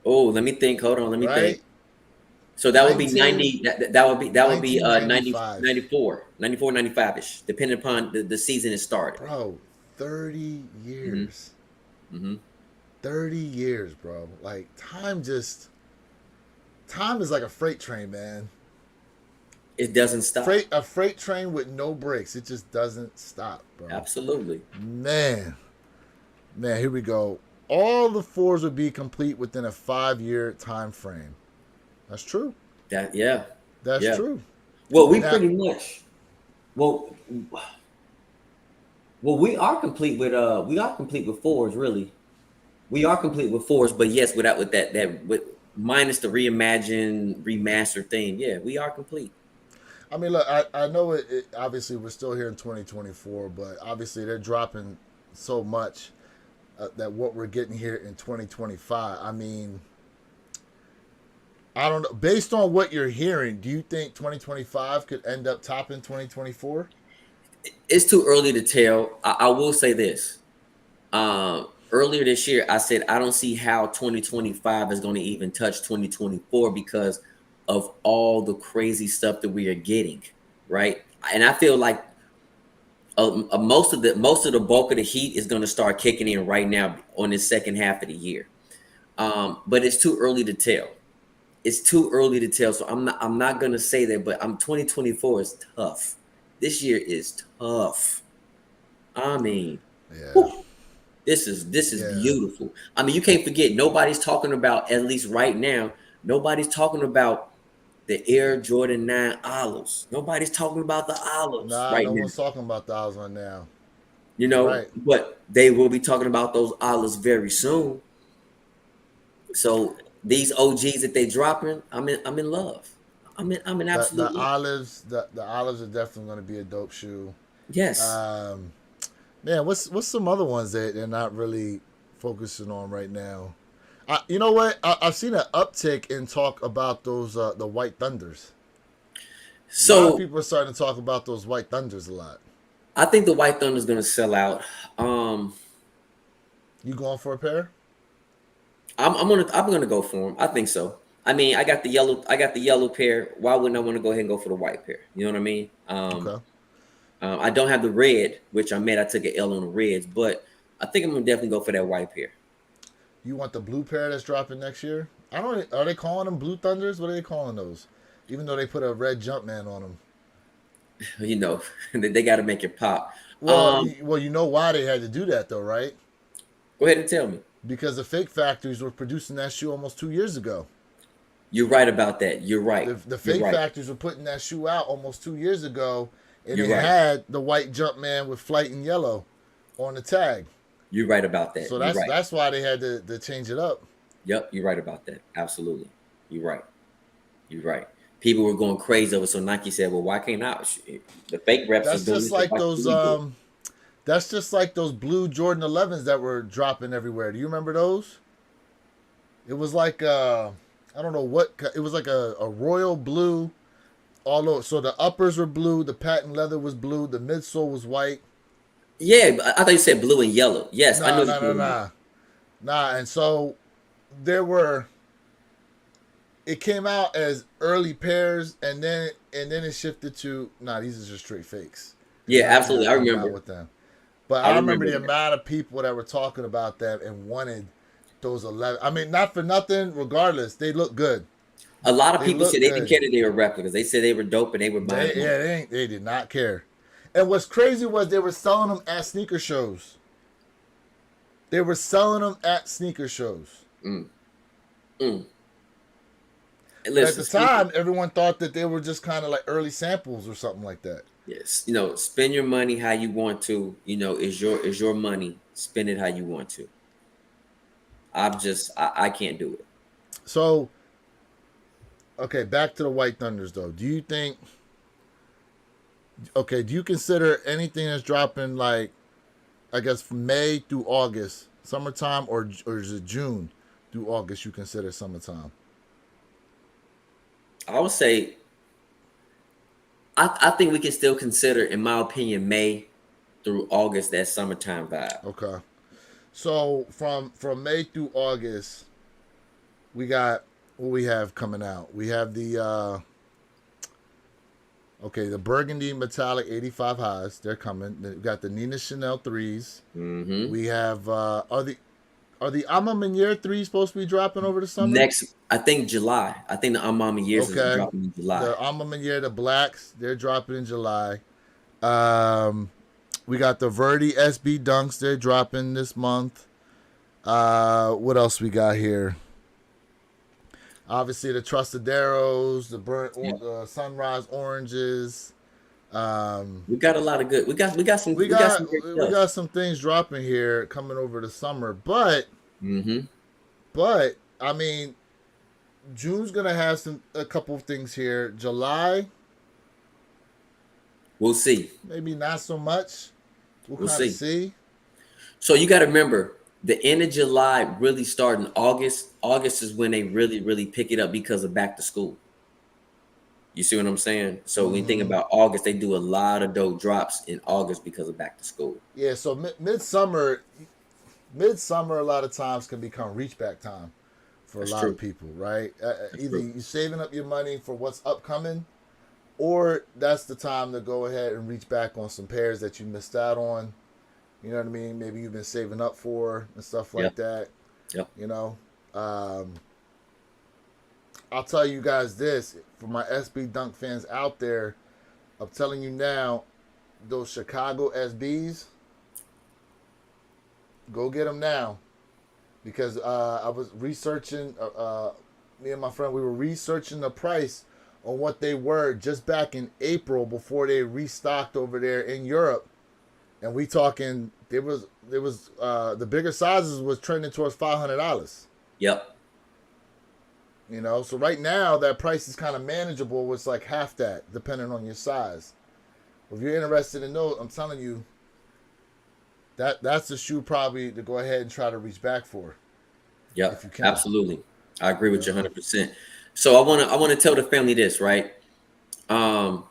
Speaker 2: Oh, let me think. Hold on, let me think.
Speaker 1: Right?
Speaker 2: So that would be
Speaker 1: 19,
Speaker 2: 90. That would be 90,
Speaker 1: 1995.
Speaker 2: 94, 94, 95 ish, depending upon the season it started.
Speaker 1: Bro, 30
Speaker 2: Hmm.
Speaker 1: years.
Speaker 2: Hmm.
Speaker 1: 30 years, bro. Like, time is like a freight train, man.
Speaker 2: It doesn't stop.
Speaker 1: A freight train with no brakes. It just doesn't stop, bro.
Speaker 2: Absolutely.
Speaker 1: Man, man, here we go. All the fours would be complete within a 5 year time frame. That's true.
Speaker 2: That yeah,
Speaker 1: That's
Speaker 2: yeah.
Speaker 1: true.
Speaker 2: Well, we
Speaker 1: Now,
Speaker 2: pretty much. Well, well, we are complete with fours, really. We are complete with fours, but yes, with that with minus the reimagined remaster thing. Yeah, we are complete.
Speaker 1: I mean, look, I know obviously we're still here in 2024, but obviously they're dropping so much that what we're getting here in 2025. I mean, I don't know. Based on what you're hearing, do you think 2025 could end up topping 2024?
Speaker 2: It's too early to tell. I will say this. Earlier this year, I said I don't see how 2025 is going to even touch 2024 because of all the crazy stuff that we are getting, right? And I feel like most of the bulk of the heat is going to start kicking in right now on this second half of the year. But it's too early to tell. It's too early to tell. So I'm not going to say that, but 2024 is tough. This year is tough. I mean,
Speaker 1: Yeah,
Speaker 2: whew, this is
Speaker 1: yeah.
Speaker 2: beautiful. I mean, you can't forget nobody's talking about, at least right now, nobody's talking about the Air Jordan 9 olives. Nobody's talking about the olives
Speaker 1: Nah,
Speaker 2: right
Speaker 1: no
Speaker 2: now.
Speaker 1: one's talking about the odds right now. You're
Speaker 2: You know,
Speaker 1: right.
Speaker 2: but they will be talking about those olives very soon. So these OGs that they dropping, I'm in love. I'm in
Speaker 1: The
Speaker 2: absolute love.
Speaker 1: olives, the olives are definitely going to be a dope shoe.
Speaker 2: Yes.
Speaker 1: Um, Man, what's some other ones that they're not really focusing on right now? You know what? I've seen an uptick in talk about those the White Thunders. A lot of
Speaker 2: So
Speaker 1: people are starting to talk about those White Thunders a lot.
Speaker 2: I think the White Thunder is gonna sell out. Um,
Speaker 1: You going for a pair?
Speaker 2: I'm gonna go for them. I think so. I mean, I got the yellow pair. Why wouldn't I want to go ahead and go for the white pair? You know what I mean?
Speaker 1: Okay.
Speaker 2: I don't have the red, which I made. I took an L on the reds, but I think I'm gonna definitely go for that white pair.
Speaker 1: You want the blue pair that's dropping next year? I don't. Are they calling them Blue Thunders? What are they calling those? Even though they put a red Jumpman on them.
Speaker 2: you know, they got to make it pop.
Speaker 1: Well, you know why they had to do that though, right?
Speaker 2: Go ahead and tell me.
Speaker 1: Because the fake factories were producing that shoe almost 2 years ago.
Speaker 2: You're right about that. You're right.
Speaker 1: The
Speaker 2: You're
Speaker 1: fake
Speaker 2: right.
Speaker 1: factories were putting that shoe out almost 2 years ago, and
Speaker 2: You're
Speaker 1: it
Speaker 2: right.
Speaker 1: had the white Jumpman with Flight in yellow on the tag.
Speaker 2: You're right about that.
Speaker 1: So
Speaker 2: You're
Speaker 1: that's
Speaker 2: right.
Speaker 1: that's why they had to change it up.
Speaker 2: Yep, you're right about that. Absolutely. You're right. You're right. People were going crazy over. So Nike said, "Well, why can't I? The fake reps is
Speaker 1: That's
Speaker 2: doing
Speaker 1: just
Speaker 2: this. So
Speaker 1: like
Speaker 2: why can't
Speaker 1: those
Speaker 2: we do it?"
Speaker 1: that's just like those blue Jordan 11s that were dropping everywhere. Do you remember those? It was like I don't know what it was like a royal blue all over. So the uppers were blue, the patent leather was blue, the midsole was white.
Speaker 2: Yeah, but I thought you said blue and yellow. Yes, I know
Speaker 1: Nah,
Speaker 2: what
Speaker 1: nah,
Speaker 2: you're
Speaker 1: nah,
Speaker 2: talking about.
Speaker 1: nah, nah. And so there were. It came out as early pairs, and then it shifted to nah. These are just straight fakes because
Speaker 2: Yeah,
Speaker 1: Nike
Speaker 2: absolutely.
Speaker 1: doesn't
Speaker 2: I
Speaker 1: come out
Speaker 2: remember.
Speaker 1: with them. But
Speaker 2: I
Speaker 1: I remember
Speaker 2: remember
Speaker 1: the
Speaker 2: that.
Speaker 1: amount of people that were talking about them and wanted those 11. I mean, not for nothing. Regardless, they look good.
Speaker 2: A lot of
Speaker 1: They
Speaker 2: people said
Speaker 1: look
Speaker 2: they didn't
Speaker 1: good.
Speaker 2: care that they were replicas. They said they were dope and they were buying them.
Speaker 1: They did not care. And what's crazy was they were selling them at sneaker shows. They were selling them at sneaker shows.
Speaker 2: Mm, mm. And
Speaker 1: And at
Speaker 2: listen,
Speaker 1: the time, everyone thought that they were just kind of like early samples or something like that.
Speaker 2: yes, spend your money how you want to. Is your money. Spend it how you want to. I can't do it.
Speaker 1: So, okay, back to the White Thunders though. Do you think? Okay, do you consider anything that's dropping like I guess from May through August, summertime, or is it June through August? You consider summertime?
Speaker 2: I would say I think we can still consider, in my opinion, May through August that summertime vibe.
Speaker 1: Okay. So from May through August, we got what we have coming out. We have the okay, the Burgundy Metallic 85 highs. They're coming. We got the Nina Chanel threes.
Speaker 2: Hmm.
Speaker 1: We have are the Ama Manier threes supposed to be dropping over the summer?
Speaker 2: Next, I think July. I think the Mama Years is
Speaker 1: Okay.
Speaker 2: dropping in July.
Speaker 1: The Ama Manier, the blacks, they're dropping in July. Um, we got the Verdi SB Dunks. They're dropping this month. What else we got here? Obviously, the Trustaderos, the
Speaker 2: Yeah.
Speaker 1: Sunrise Oranges. Um,
Speaker 2: We got a lot of good.
Speaker 1: we
Speaker 2: We got some
Speaker 1: got
Speaker 2: great
Speaker 1: we
Speaker 2: stuff.
Speaker 1: got some things dropping here coming over the summer,
Speaker 2: Hmm.
Speaker 1: but I mean, June's gonna have a couple of things here. July,
Speaker 2: We'll see.
Speaker 1: maybe not so much. We'll
Speaker 2: We'll
Speaker 1: kind of
Speaker 2: see.
Speaker 1: see.
Speaker 2: So you got to remember, the end of July really starting August. August is when they really, really pick it up because of back to school. You see what I'm saying? So when you think
Speaker 1: Hmm.
Speaker 2: about August, they do a lot of dope drops in August because of back to school.
Speaker 1: Yeah, so midsummer a lot of times can become reach back time for a
Speaker 2: That's
Speaker 1: lot of
Speaker 2: true.
Speaker 1: people, right?
Speaker 2: That's
Speaker 1: Either
Speaker 2: true.
Speaker 1: you're saving up your money for what's upcoming, or that's the time to go ahead and reach back on some pairs that you missed out on. You know what I mean? Maybe you've been saving up for and stuff like
Speaker 2: Yep.
Speaker 1: that.
Speaker 2: Yep.
Speaker 1: You know, um, I'll tell you guys this for my SB Dunk fans out there. I'm telling you now, those Chicago SBs, go get them now because I was researching. Me and my friend, we were researching the price on what they were just back in April before they restocked over there in Europe, and we talking there was the bigger sizes was trending towards $500.
Speaker 2: Yep.
Speaker 1: You know, so right now that price is kind of manageable. It's like half that, depending on your size. If you're interested in those, I'm telling you, that's the shoe probably to go ahead and try to reach back for if
Speaker 2: Yep.
Speaker 1: you can.
Speaker 2: Absolutely. I agree
Speaker 1: You
Speaker 2: with you
Speaker 1: know,
Speaker 2: 100%. So I wanna tell the family this, right? Um,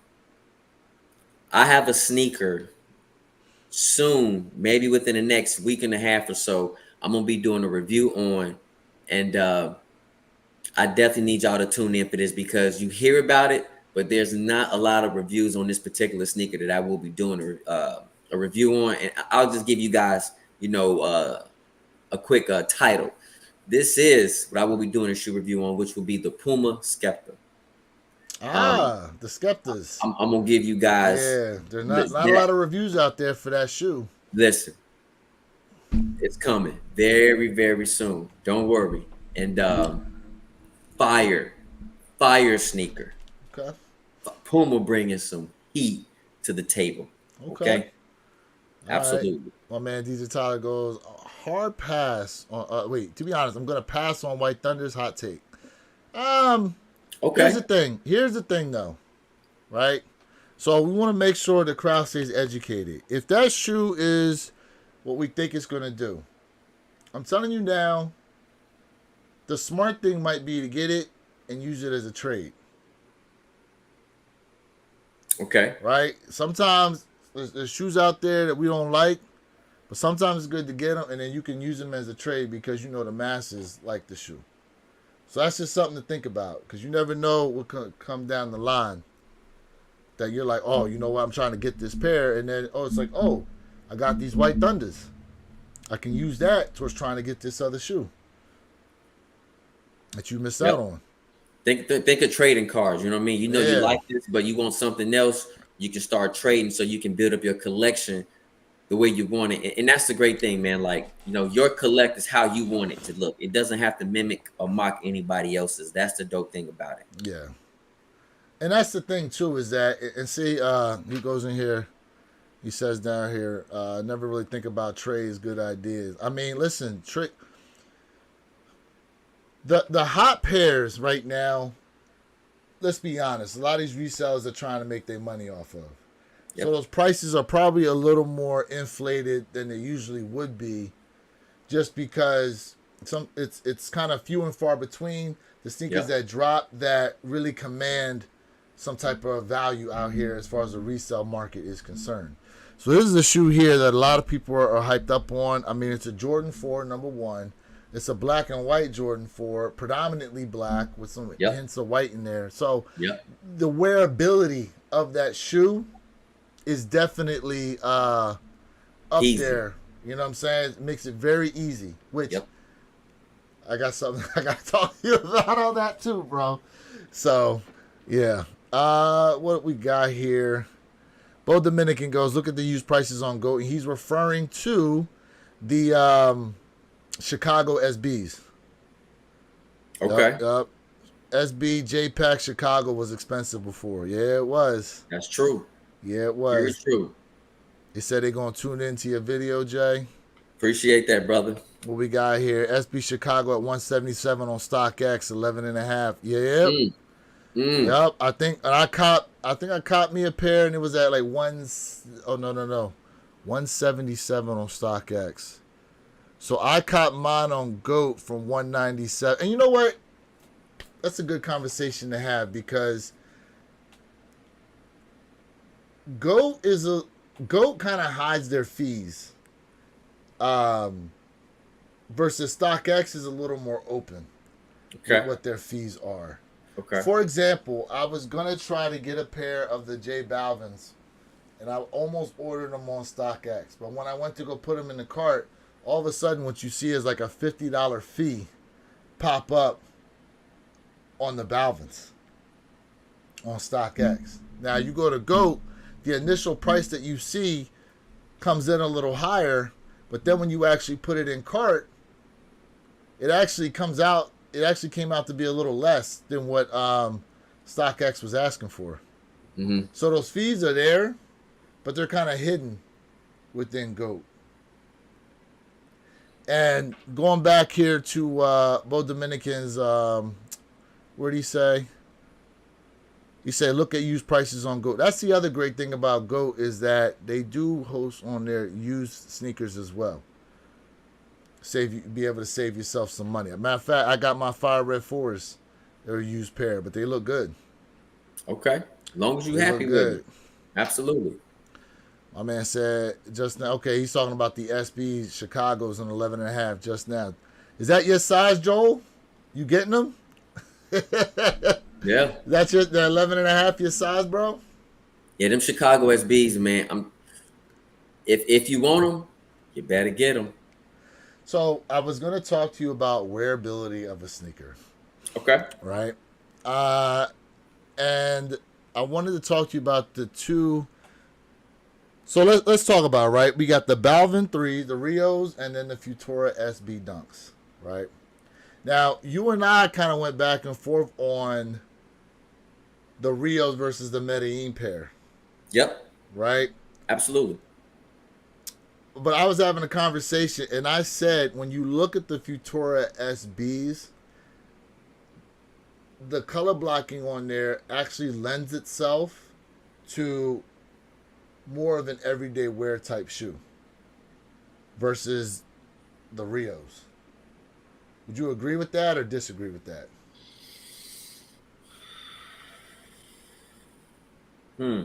Speaker 2: I have a sneaker soon, maybe within the next week and a half or so. I'm gonna be doing a review on, and I definitely need y'all to tune in for this because you hear about it, but there's not a lot of reviews on this particular sneaker that I will be doing a review on, and I'll just give you guys, a quick title. This is what I will be doing a shoe review on, which will be the Puma Skepta.
Speaker 1: The Skeptas.
Speaker 2: I'm gonna give you guys.
Speaker 1: Yeah, there's not a lot of reviews out there for that shoe.
Speaker 2: Listen, it's coming very, very soon. Don't worry. And fire, fire sneaker.
Speaker 1: Okay.
Speaker 2: Puma bringing some heat to the table.
Speaker 1: Okay.
Speaker 2: Okay,
Speaker 1: All right.
Speaker 2: absolutely.
Speaker 1: My man DJ Tyler goes hard pass on. Wait, to be honest, I'm gonna pass on White Thunder's hot take. Um,
Speaker 2: Okay,
Speaker 1: Here's the thing. Here's the thing, though. Right. So we want to make sure the crowd stays educated. If that shoe is what we think it's gonna do, I'm telling you now. The smart thing might be to get it and use it as a trade.
Speaker 2: okay.
Speaker 1: Right. Sometimes there's shoes out there that we don't like. But sometimes it's good to get them, and then you can use them as a trade because you know the masses like the shoe. So that's just something to think about because you never know what could come down the line that you're like, oh, you know what, I'm trying to get this pair, and then it's like, oh, I got these White Thunders. I can use that towards trying to get this other shoe that you missed out on.
Speaker 2: Think of trading cards. You know what I mean? You know you
Speaker 1: Yeah,
Speaker 2: like this, but you want something else. You can start trading so you can build up your collection the way you want it. And that's the great thing, man. Like, your collect is how you want it to look. It doesn't have to mimic or mock anybody else's. That's the dope thing about it.
Speaker 1: yeah. And that's the thing too is that, and see, he goes in here. He says down here, never really think about trades, good ideas. I mean, listen, the hot pairs right now, let's be honest, a lot of these resellers are trying to make their money off of.
Speaker 2: Yep.
Speaker 1: So those prices are probably a little more inflated than they usually would be just because it's kind of few and far between the sneakers that drop that really command some type of value out here as far as the resale market is concerned. So this is a shoe here that a lot of people are hyped up on. I mean, it's a Jordan 4, number one. It's a black and white Jordan 4, predominantly black with some hints of white in there. So the wearability of that shoe is definitely up
Speaker 2: Easy.
Speaker 1: there. You know what I'm saying? It makes it very easy, which I got something I got to talk to you about on that too, bro. So, yeah. What we got here? Bo Dominican goes, look at the used prices on GOAT. He's referring to the Chicago SBs.
Speaker 2: Okay.
Speaker 1: SB JPAC Chicago was expensive before. Yeah, it was.
Speaker 2: That's true.
Speaker 1: Yeah, it was.
Speaker 2: Very true.
Speaker 1: They said they're going to tune into your video, Jay.
Speaker 2: Appreciate that, brother.
Speaker 1: What we got here? SB Chicago at 177 on StockX, 11.5. Yep. Yep. I think I caught me a pair and it was at like 177 on StockX. So I caught mine on GOAT from 197. And you know what? That's a good conversation to have because GOAT kind of hides their fees. Versus StockX is a little more open with what their fees are.
Speaker 2: Okay.
Speaker 1: For example, I was gonna try to get a pair of the J Balvins, and I almost ordered them on StockX. But when I went to go put them in the cart, all of a sudden, what you see is like a $50 fee pop up on the Balvins on StockX. Now you go to GOAT, the initial price that you see comes in a little higher, but then when you actually put it in cart, it actually comes out. It actually came out to be a little less than what StockX was asking for.
Speaker 2: Mm-hmm.
Speaker 1: So those fees are there, but they're kind of hidden within GOAT. And going back here to Bo Dominican's, what did he say? He said, look at used prices on GOAT. That's the other great thing about GOAT is that they do host on their used sneakers as well. Be able to save yourself some money. As a matter of fact, I got my Fire Red 4s. They're a used pair, but they look good.
Speaker 2: Okay. As long as you're happy with it. Absolutely.
Speaker 1: My man said just now, okay, he's talking about the SB Chicago's on 11.5 just now. Is that your size, Joel? You getting them?
Speaker 2: Yeah.
Speaker 1: That's the 11.5 your size, bro?
Speaker 2: Yeah, them Chicago SBs, man. If you want them, you better get them.
Speaker 1: So I was going to talk to you about wearability of a sneaker.
Speaker 2: Okay.
Speaker 1: Right? and I wanted to talk to you about the two. So let's talk about it, right. We got the Balvin 3, the Rios, and then the Futura SB Dunks, right? Now, you and I kind of went back and forth on the Rios versus the Medellin pair,
Speaker 2: Yep,
Speaker 1: right?
Speaker 2: absolutely.
Speaker 1: But I was having a conversation, and I said when you look at the Futura SBs, the color blocking on there actually lends itself to more of an everyday wear type shoe versus the Rios. Would you agree with that or disagree with that?
Speaker 2: Hmm.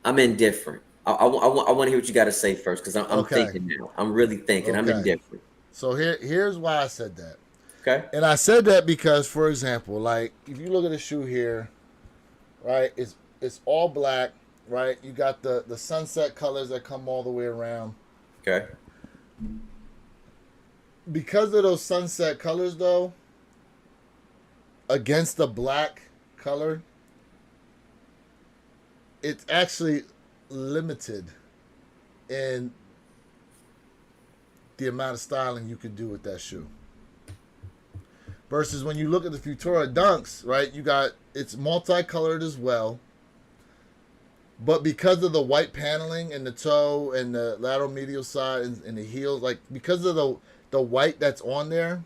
Speaker 2: I'm indifferent. I want to hear what you got to say first because I'm
Speaker 1: Okay.
Speaker 2: thinking now. I'm really thinking. I'm
Speaker 1: Okay.
Speaker 2: indifferent.
Speaker 1: So here's why I said that.
Speaker 2: Okay.
Speaker 1: And I said that because, for example, like if you look at the shoe here, right, it's all black, right? You got the sunset colors that come all the way around.
Speaker 2: Okay.
Speaker 1: Because of those sunset colors, though, against the black color, it's actually limited in the amount of styling you could do with that shoe. Versus when you look at the Futura Dunks, right? You got it's multicolored as well, but because of the white paneling in the toe and the lateral medial side and the heels, like because of the white that's on there,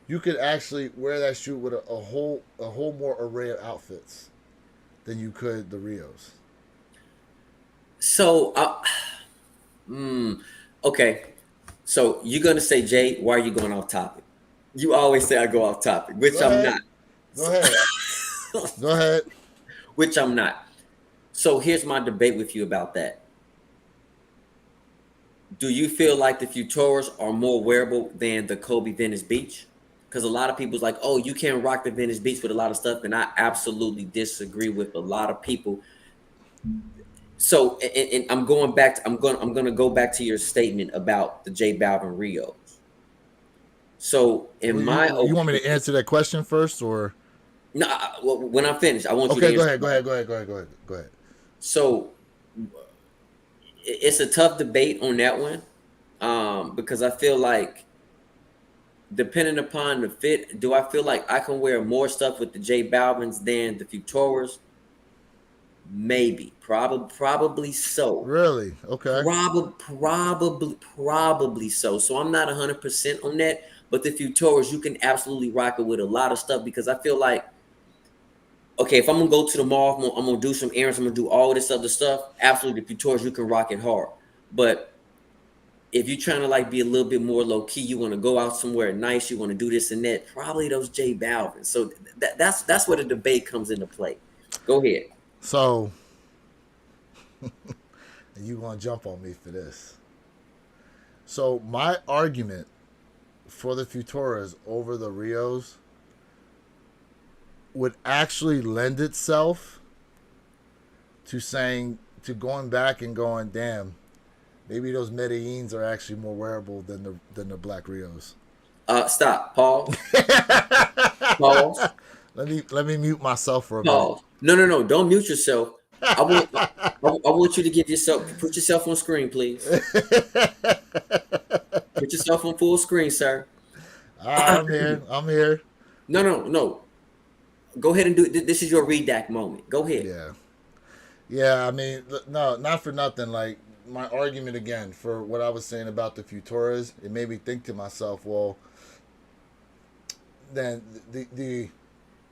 Speaker 1: you could actually wear that shoe with a whole more array of outfits than you could the Rios.
Speaker 2: So, okay. So you're gonna say, Jay, why are you going off topic? You always say I go off topic, which
Speaker 1: Go
Speaker 2: I'm
Speaker 1: ahead.
Speaker 2: not.
Speaker 1: Go ahead. Go ahead.
Speaker 2: Which I'm not. So here's my debate with you about that. Do you feel like the Futuras are more wearable than the Kobe Venice Beach? Because a lot of people's like, oh, you can't rock the Venice Beach with a lot of stuff, and I absolutely disagree with a lot of people. So, and I'm going back. I'm gonna go back to your statement about the J Balvin Rios. So, in
Speaker 1: Well,
Speaker 2: my
Speaker 1: you want me to
Speaker 2: opinion,
Speaker 1: answer that question first, or
Speaker 2: no. Well, when I'm finished, I want you to
Speaker 1: okay? Go
Speaker 2: answer.
Speaker 1: ahead. Go ahead. Go ahead. Go ahead. Go ahead. Go ahead.
Speaker 2: So, it's a tough debate on that one, because I feel like depending upon the fit, do I feel like I can wear more stuff with the J Balvins than the Futuras? Maybe, probably so.
Speaker 1: Really? Okay.
Speaker 2: Probably so. So I'm not 100% on that. But the Futuras, you can absolutely rock it with a lot of stuff because I feel like, okay, if I'm gonna go to the mall, I'm gonna do some errands, I'm gonna do all this other stuff. Absolutely, the Futuras, you can rock it hard. But if you're trying to like be a little bit more low key, you want to go out somewhere nice, you want to do this and that, probably those J Balvin. So that's where the debate comes into play. Go ahead.
Speaker 1: So you gonna jump on me for this? So my argument for the Futuras over the Rios would actually lend itself to saying to going back and going, damn, maybe those Medellins are actually more wearable than the Black Rios.
Speaker 2: Stop. Pause. Pause.
Speaker 1: Let me mute myself for a minute.
Speaker 2: Pause. No. Don't mute yourself. I want I want you to give yourself put yourself on screen, please. Put yourself on full screen, sir.
Speaker 1: I'm here. I'm here.
Speaker 2: No. Go ahead and do it. This is your redact moment. Go ahead.
Speaker 1: Yeah. Yeah, I mean, no, not for nothing. Like my argument again for what I was saying about the Futuras, it made me think to myself, well, then the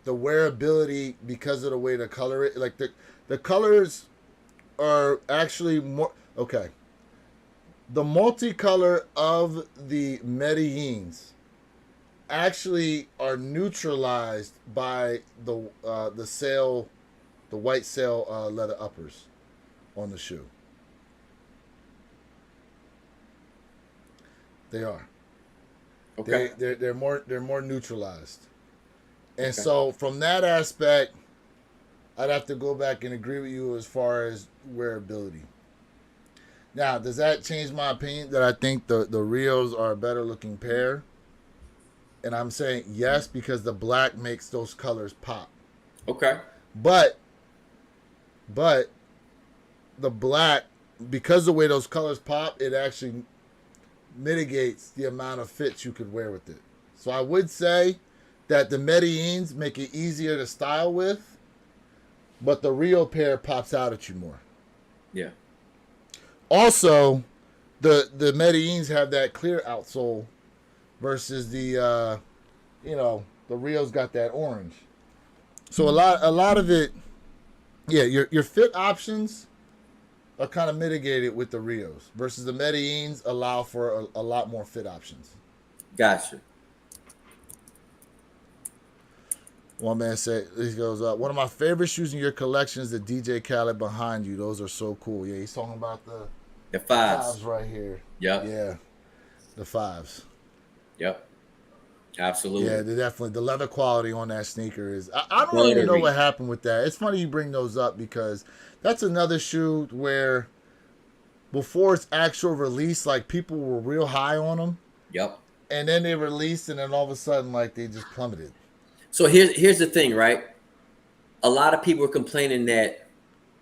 Speaker 1: wearability because of the way the color it, like the colors are actually more okay. The multicolor of the Medellins actually are neutralized by the sail, the white sail leather uppers on the shoe. They are.
Speaker 2: Okay.
Speaker 1: They're more neutralized. And
Speaker 2: Okay.
Speaker 1: so from that aspect, I'd have to go back and agree with you as far as wearability. Now, does that change my opinion that I think the Rios are a better looking pair And I'm saying yes because the black makes those colors pop.
Speaker 2: Okay.
Speaker 1: But but the black, because the way those colors pop, it actually mitigates the amount of fits you could wear with it. So I would say that the Medellin's make it easier to style with, but the Rio pair pops out at you more.
Speaker 2: Yeah.
Speaker 1: Also, the Medellin's have that clear outsole versus the the Rio's got that orange. So a lot of it, yeah, your fit options are kind of mitigated with the Rios versus the Medellin's allow for a lot more fit options.
Speaker 2: Gotcha.
Speaker 1: One man said, he goes, one of my favorite shoes in your collection is the DJ Khaled behind you. Those are so cool. Yeah, he's talking about
Speaker 2: The fives.
Speaker 1: fives right here.
Speaker 2: Yep.
Speaker 1: Yeah, the fives.
Speaker 2: Yep. Absolutely.
Speaker 1: Yeah, they definitely, the leather quality on that sneaker is. I don't even know what happened with that. It's funny you bring those up because that's another shoe where before its actual release, like people were real high on them.
Speaker 2: Yep.
Speaker 1: And then they released, and then all of a sudden, like they just plummeted.
Speaker 2: So here's the thing, right? A lot of people are complaining that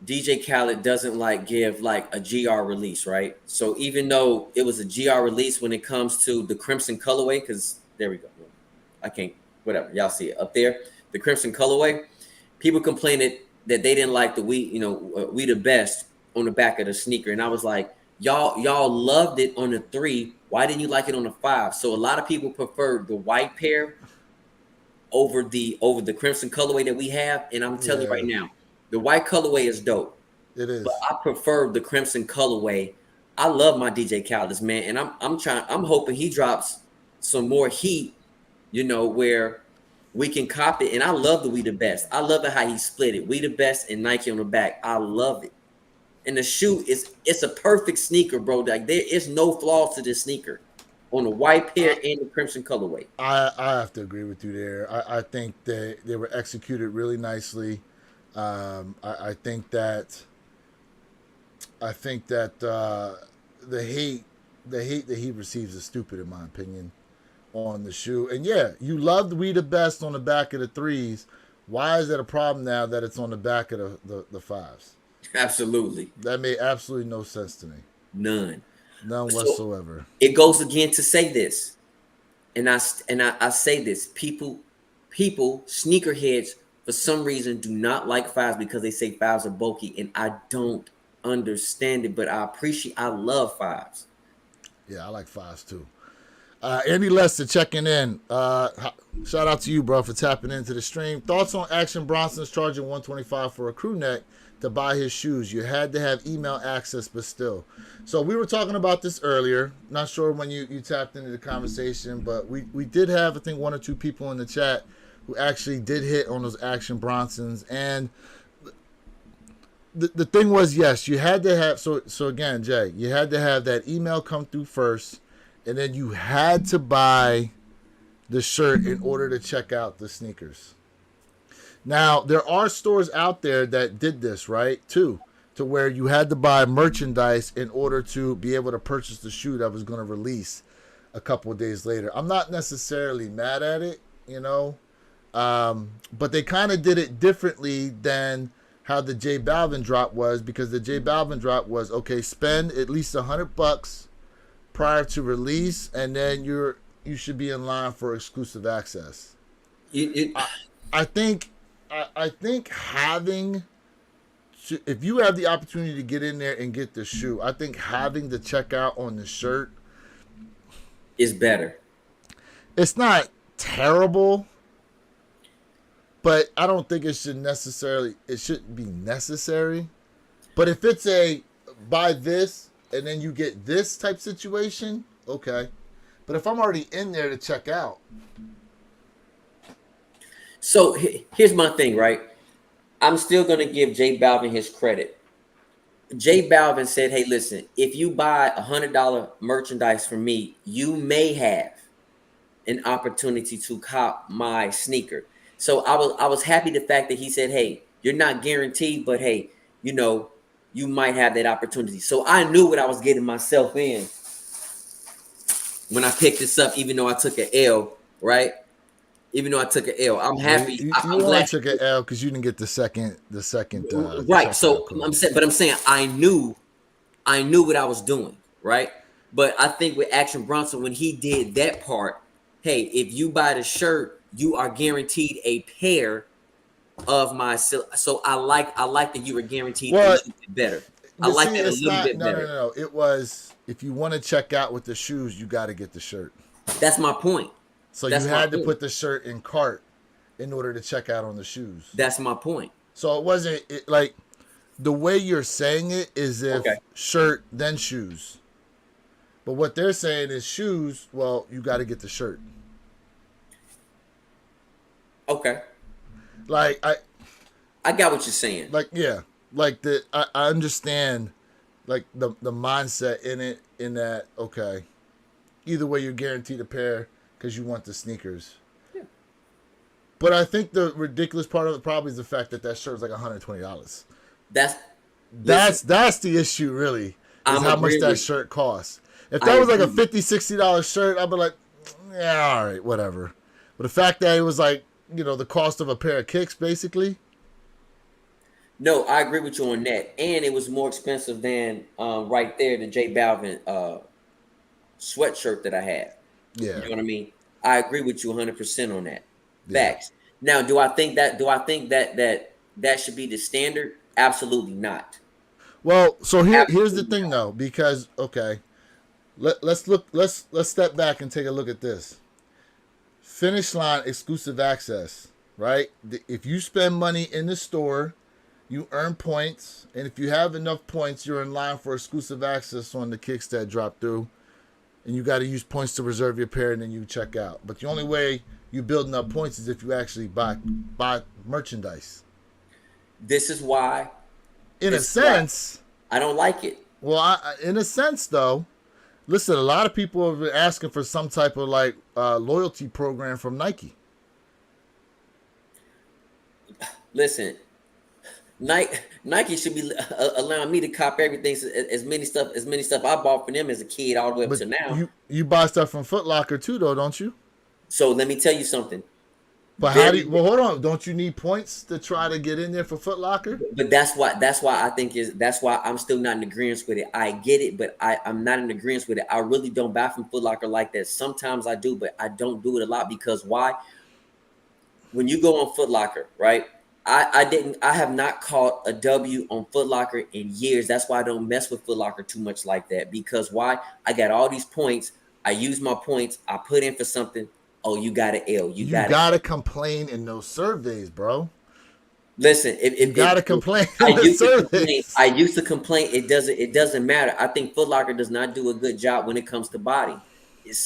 Speaker 2: DJ Khaled doesn't like give like a GR release, right? So even though it was a GR release when it comes to the Crimson colorway, because there we go. I can't, whatever. Y'all see it up there. The Crimson colorway. People complained that they didn't like the we the best on the back of the sneaker. And I was like, y'all loved it on the 3. Why didn't you like it on the 5? So a lot of people preferred the white pair over the Crimson colorway that we have. And I'm telling you right now, the white colorway is dope.
Speaker 1: It is.
Speaker 2: But I prefer the Crimson colorway. I love my DJ Khaled, man. And I'm hoping he drops some more heat, where we can cop it. And I love the We the Best. I love it how he split it. We the Best and Nike on the back. I love it. And the shoe it's a perfect sneaker, bro. Like there is no flaws to this sneaker on the white pair and the Crimson colorway.
Speaker 1: I have to agree with you there. I think that they were executed really nicely. I think that the hate that he receives is stupid in my opinion on the shoe. And yeah, you loved We the Best on the back of the 3s. Why is that a problem now that it's on the back of the 5s?
Speaker 2: Absolutely.
Speaker 1: That made absolutely no sense to me.
Speaker 2: None
Speaker 1: whatsoever.
Speaker 2: So it goes again to say this, and I say this: people, sneakerheads for some reason do not like 5s because they say 5s are bulky, and I don't understand it, but I love 5s.
Speaker 1: Yeah, I like 5s too. Andy Lester checking in. Shout out to you, bro, for tapping into the stream. Thoughts on Action Bronson's charging $125 for a crew neck to buy his shoes? You had to have email access, but still. So we were talking about this earlier. Not sure when you tapped into the conversation, but we did have, I think, 1 or 2 people in the chat who actually did hit on those Action Bronsons. And the thing was, yes, you had to have, so again, Jay, you had to have that email come through first, and then you had to buy the shirt in order to check out the sneakers. Now, there are stores out there that did this, right, too, to where you had to buy merchandise in order to be able to purchase the shoe that was going to release a couple of days later. I'm not necessarily mad at it, but they kind of did it differently than how the J Balvin drop was, because the J Balvin drop was, okay, spend at least $100 prior to release, and then you should be in line for exclusive access. I think having, if you have the opportunity to get in there and get the shoe, I think having the checkout on the shirt
Speaker 2: is better.
Speaker 1: It's not terrible, but I don't think it shouldn't be necessary. But if it's a buy this and then you get this type situation, okay. But if I'm already in there to check out.
Speaker 2: So here's my thing, right? I'm still going to give J Balvin his credit. J Balvin said, hey, listen, if you buy $100 merchandise from me, you may have an opportunity to cop my sneaker. So I was happy the fact that he said, hey, you're not guaranteed, but hey, you might have that opportunity. So I knew what I was getting myself in when I picked this up, even though I took an L right? Even though I took an L, I'm
Speaker 1: Well,
Speaker 2: happy.
Speaker 1: you
Speaker 2: I'm
Speaker 1: only
Speaker 2: glad.
Speaker 1: took an L because you didn't get the second
Speaker 2: Right.
Speaker 1: checkout
Speaker 2: So
Speaker 1: code.
Speaker 2: I'm saying I knew what I was doing, right? But I think with Action Bronson, when he did that part, hey, if you buy the shirt, you are guaranteed a pair of my. So I like that you were guaranteed a
Speaker 1: Well,
Speaker 2: little bit better. I
Speaker 1: but
Speaker 2: like
Speaker 1: see,
Speaker 2: that a
Speaker 1: it's
Speaker 2: little
Speaker 1: not.
Speaker 2: bit
Speaker 1: No, no,
Speaker 2: better.
Speaker 1: no, no. It was if you want to check out with the shoes, you got to get the shirt.
Speaker 2: That's my point.
Speaker 1: So you
Speaker 2: That's my
Speaker 1: had to
Speaker 2: point.
Speaker 1: put the shirt in cart in order to check out on the shoes.
Speaker 2: That's my point.
Speaker 1: So it wasn't like the way you're saying it is
Speaker 2: Okay.
Speaker 1: if shirt then shoes. But what they're saying is shoes. Well, you got to get the shirt.
Speaker 2: Okay.
Speaker 1: Like
Speaker 2: I got what you're saying.
Speaker 1: like yeah, like I understand like the mindset in it in that okay, either way you're guaranteed a pair because you want the sneakers.
Speaker 2: Yeah.
Speaker 1: But I think the ridiculous part of it probably is the fact that that shirt is like $120.
Speaker 2: That's listen.
Speaker 1: That's the issue really is
Speaker 2: I'm
Speaker 1: how much
Speaker 2: agreeing
Speaker 1: that
Speaker 2: with.
Speaker 1: shirt costs. If
Speaker 2: I
Speaker 1: that was like a
Speaker 2: agree.
Speaker 1: $50-$60 shirt, I'd be like, yeah, all right, whatever. But the fact that it was like the cost of a pair of kicks basically.
Speaker 2: No, I agree with you on that. And it was more expensive than right there the J Balvin sweatshirt that I had. You
Speaker 1: Yeah,
Speaker 2: know what I mean? I agree with you 100% on that.
Speaker 1: yeah.
Speaker 2: Facts. Now, do I think that should be the standard? Absolutely not.
Speaker 1: Well, so here's the
Speaker 2: Absolutely
Speaker 1: thing
Speaker 2: not.
Speaker 1: though, because okay, let's step back and take a look at this. Finish line exclusive access, right? If you spend money in the store, you earn points, and if you have enough points, you're in line for exclusive access on the kicks that drop through, and you got to use points to reserve your pair, and then you check out. But the only way you building up points is if you actually buy merchandise.
Speaker 2: This is why.
Speaker 1: In a
Speaker 2: This is why
Speaker 1: sense,
Speaker 2: I don't like it.
Speaker 1: well, in a sense though, listen, a lot of people have been asking for some type of like loyalty program from Nike.
Speaker 2: Listen, Nike should be allowing me to cop everything, as many stuff I bought from them as a kid all the way up
Speaker 1: But
Speaker 2: to now.
Speaker 1: you buy stuff from Foot Locker too, though, don't you?
Speaker 2: So let me tell you something.
Speaker 1: But how do
Speaker 2: Very,
Speaker 1: you? Well, hold on. Don't you need points to try to get in there for Foot Locker?
Speaker 2: but that's why I think that's why I'm still not in agreement with it. I get it, but I'm not in agreement with it. I really don't buy from Foot Locker like that. Sometimes I do, but I don't do it a lot because why? When you go on Foot Locker, right? I have not caught a W on Foot Locker in years. That's why I don't mess with Foot Locker too much like that. Because why? I got all these points. I use my points. I put in for something. Oh, you got an L. You
Speaker 1: You
Speaker 2: got it.
Speaker 1: gotta complain in those surveys, bro.
Speaker 2: Listen,
Speaker 1: You gotta complain
Speaker 2: I
Speaker 1: in the
Speaker 2: used to complain.
Speaker 1: surveys.
Speaker 2: I used to complain. It doesn't matter. I think Foot Locker does not do a good job when it comes to body. It's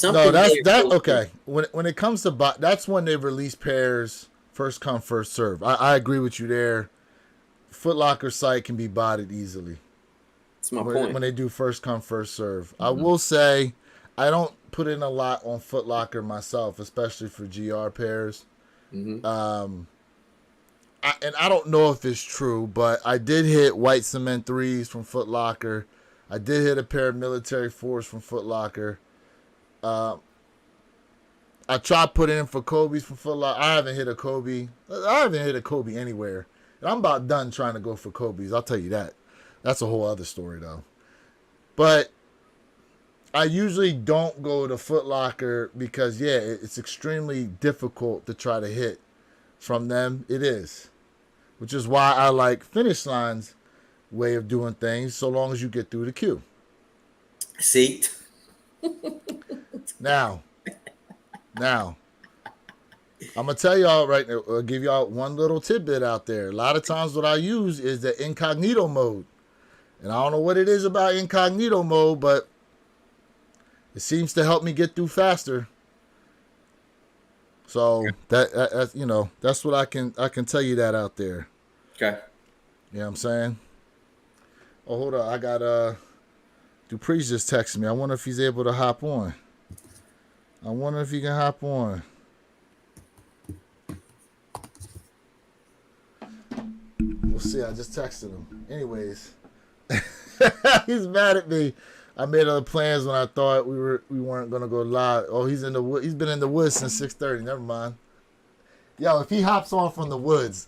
Speaker 1: No,
Speaker 2: something
Speaker 1: that's
Speaker 2: there
Speaker 1: that.
Speaker 2: goes on.
Speaker 1: Okay, when it comes to that's when they release pairs first come first serve. I agree with you there. Foot Locker site can be botted easily
Speaker 2: That's my
Speaker 1: when
Speaker 2: point.
Speaker 1: they do first come first serve. I will say I don't put in a lot on Foot Locker myself, especially for GR pairs.
Speaker 2: Hmm.
Speaker 1: And I don't know if it's true, but I did hit white cement threes from Foot Locker. I did hit a pair of military fours from Foot Locker. I tried putting in for Kobe's from Foot Locker. I haven't hit a Kobe. I haven't hit a Kobe anywhere. And I'm about done trying to go for Kobe's. I'll tell you that. That's a whole other story though. But I usually don't go to Foot Locker because yeah, it's extremely difficult to try to hit from them. It is, which is why I like Finish Line's way of doing things. So long as you get through the queue.
Speaker 2: See,
Speaker 1: Now, I'm gonna tell y'all right now. I'll give y'all one little tidbit out there. A lot of times, what I use is the incognito mode, and I don't know what it is about incognito mode, but it seems to help me get through faster. So that's that's what I can tell you that out there.
Speaker 2: okay.
Speaker 1: You know what I'm saying? Oh, hold on. I got Dupree's just texting me. I wonder if he's able to hop on. I wonder if he can hop on. We'll see. I just texted him. Anyways, he's mad at me. I made other plans when I thought we weren't gonna go live. Oh, he's in the wood. He's been in the woods since 6:30. Never mind. Yo, if he hops on from the woods,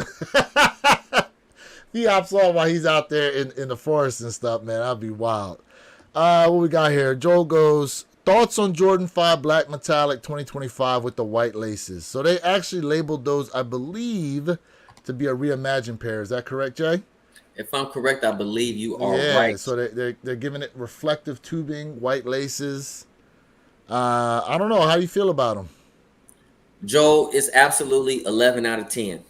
Speaker 1: he hops on while he's out there in the forest and stuff, man, that'd be wild. What we got here? Joel goes, thoughts on Jordan 5 Black Metallic 2025 with the white laces. So they actually labeled those, I believe, to be a reimagined pair. Is that correct, Jay?
Speaker 2: If I'm correct, I believe you are
Speaker 1: Yeah,
Speaker 2: right.
Speaker 1: so they're giving it reflective tubing, white laces. I don't know. How do you feel about them?
Speaker 2: Joe, it's absolutely 11 out of 10.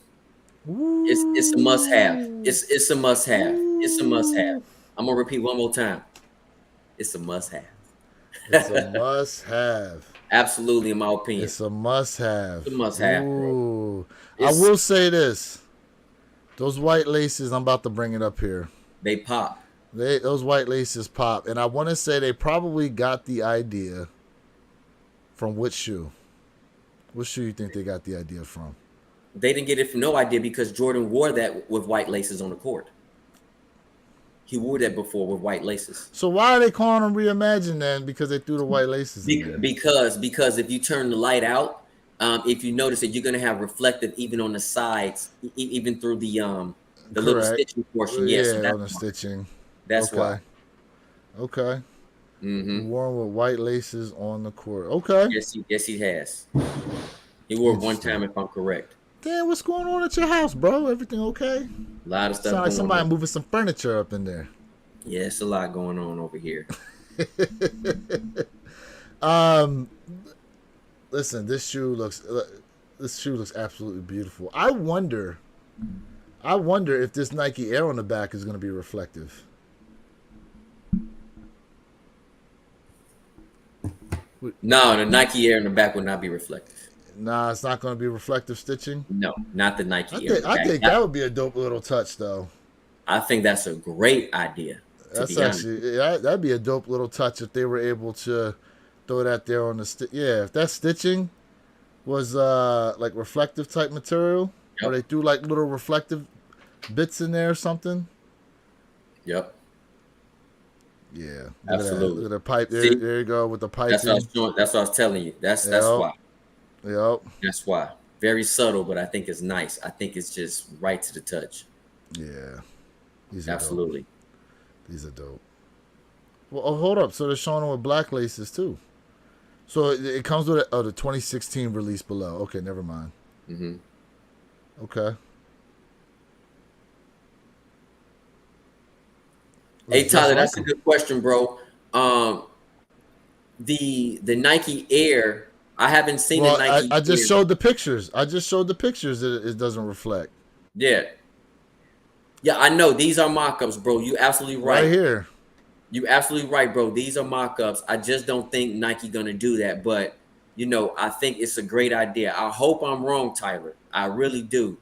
Speaker 2: It's a must have. It's a must have. It's a must have. I'm gonna repeat one more time. It's a must have.
Speaker 1: It's a must have.
Speaker 2: Absolutely, in my opinion.
Speaker 1: It's a must have.
Speaker 2: It's a must have, bro.
Speaker 1: Ooh. I will say this. Those white laces, I'm about to bring it up here.
Speaker 2: They pop.
Speaker 1: Those white laces pop. And I want to say they probably got the idea from which shoe? What shoe you think they got the idea from?
Speaker 2: They didn't get it from no idea because Jordan wore that with white laces on the court. He wore that before with white laces.
Speaker 1: So why are they calling them Reimagine then? Because they threw the white laces in there.
Speaker 2: Because if you turn the light out, if you notice that you're gonna have reflective even on the sides, even through the little stitching portion.
Speaker 1: Yeah,
Speaker 2: so
Speaker 1: on the stitching.
Speaker 2: That's why.
Speaker 1: Okay.
Speaker 2: Mm-hmm.
Speaker 1: Worn with white laces on the court. Okay.
Speaker 2: Yes, he has. He wore it one time, if I'm correct.
Speaker 1: Damn, what's going on at your house, bro? Everything okay?
Speaker 2: A lot of stuff.
Speaker 1: Sound like somebody moving some furniture up in there.
Speaker 2: Yeah, it's a lot going on over here.
Speaker 1: Listen, this shoe looks absolutely beautiful. I wonder if this Nike Air on the back is going to be reflective.
Speaker 2: No, the Nike Air in the back will not be reflective.
Speaker 1: Nah, it's not going to be reflective stitching.
Speaker 2: No, not the Nike Air.
Speaker 1: I think that would be a dope little touch, though.
Speaker 2: I think that's a great idea.
Speaker 1: That'd be a dope little touch if they were able to throw that there on the if that stitching was like reflective type material, or they threw like little reflective bits in there or something.
Speaker 2: Yep.
Speaker 1: Yeah,
Speaker 2: absolutely.
Speaker 1: Look at the pipe. There you go with the pipe.
Speaker 2: That's what I was telling you. That's why.
Speaker 1: Yep.
Speaker 2: That's why. Very subtle, but I think it's nice. I think it's just right to the touch.
Speaker 1: Yeah.
Speaker 2: Absolutely.
Speaker 1: These are dope. Well, hold up. So they're showing them with black laces too. So it comes with the 2016 release below. Okay, never mind.
Speaker 2: Mm-hmm.
Speaker 1: Okay.
Speaker 2: Hey Tyler, that's a good question, bro. The Nike Air, I haven't seen the Nike.
Speaker 1: I just showed the pictures. That it doesn't reflect.
Speaker 2: Yeah, I know these are mock-ups, bro. You absolutely right.
Speaker 1: Right here.
Speaker 2: You absolutely right, bro. These are mock-ups. I just don't think Nike gonna do that, but I think it's a great idea. I hope I'm wrong, Tyler. I really do.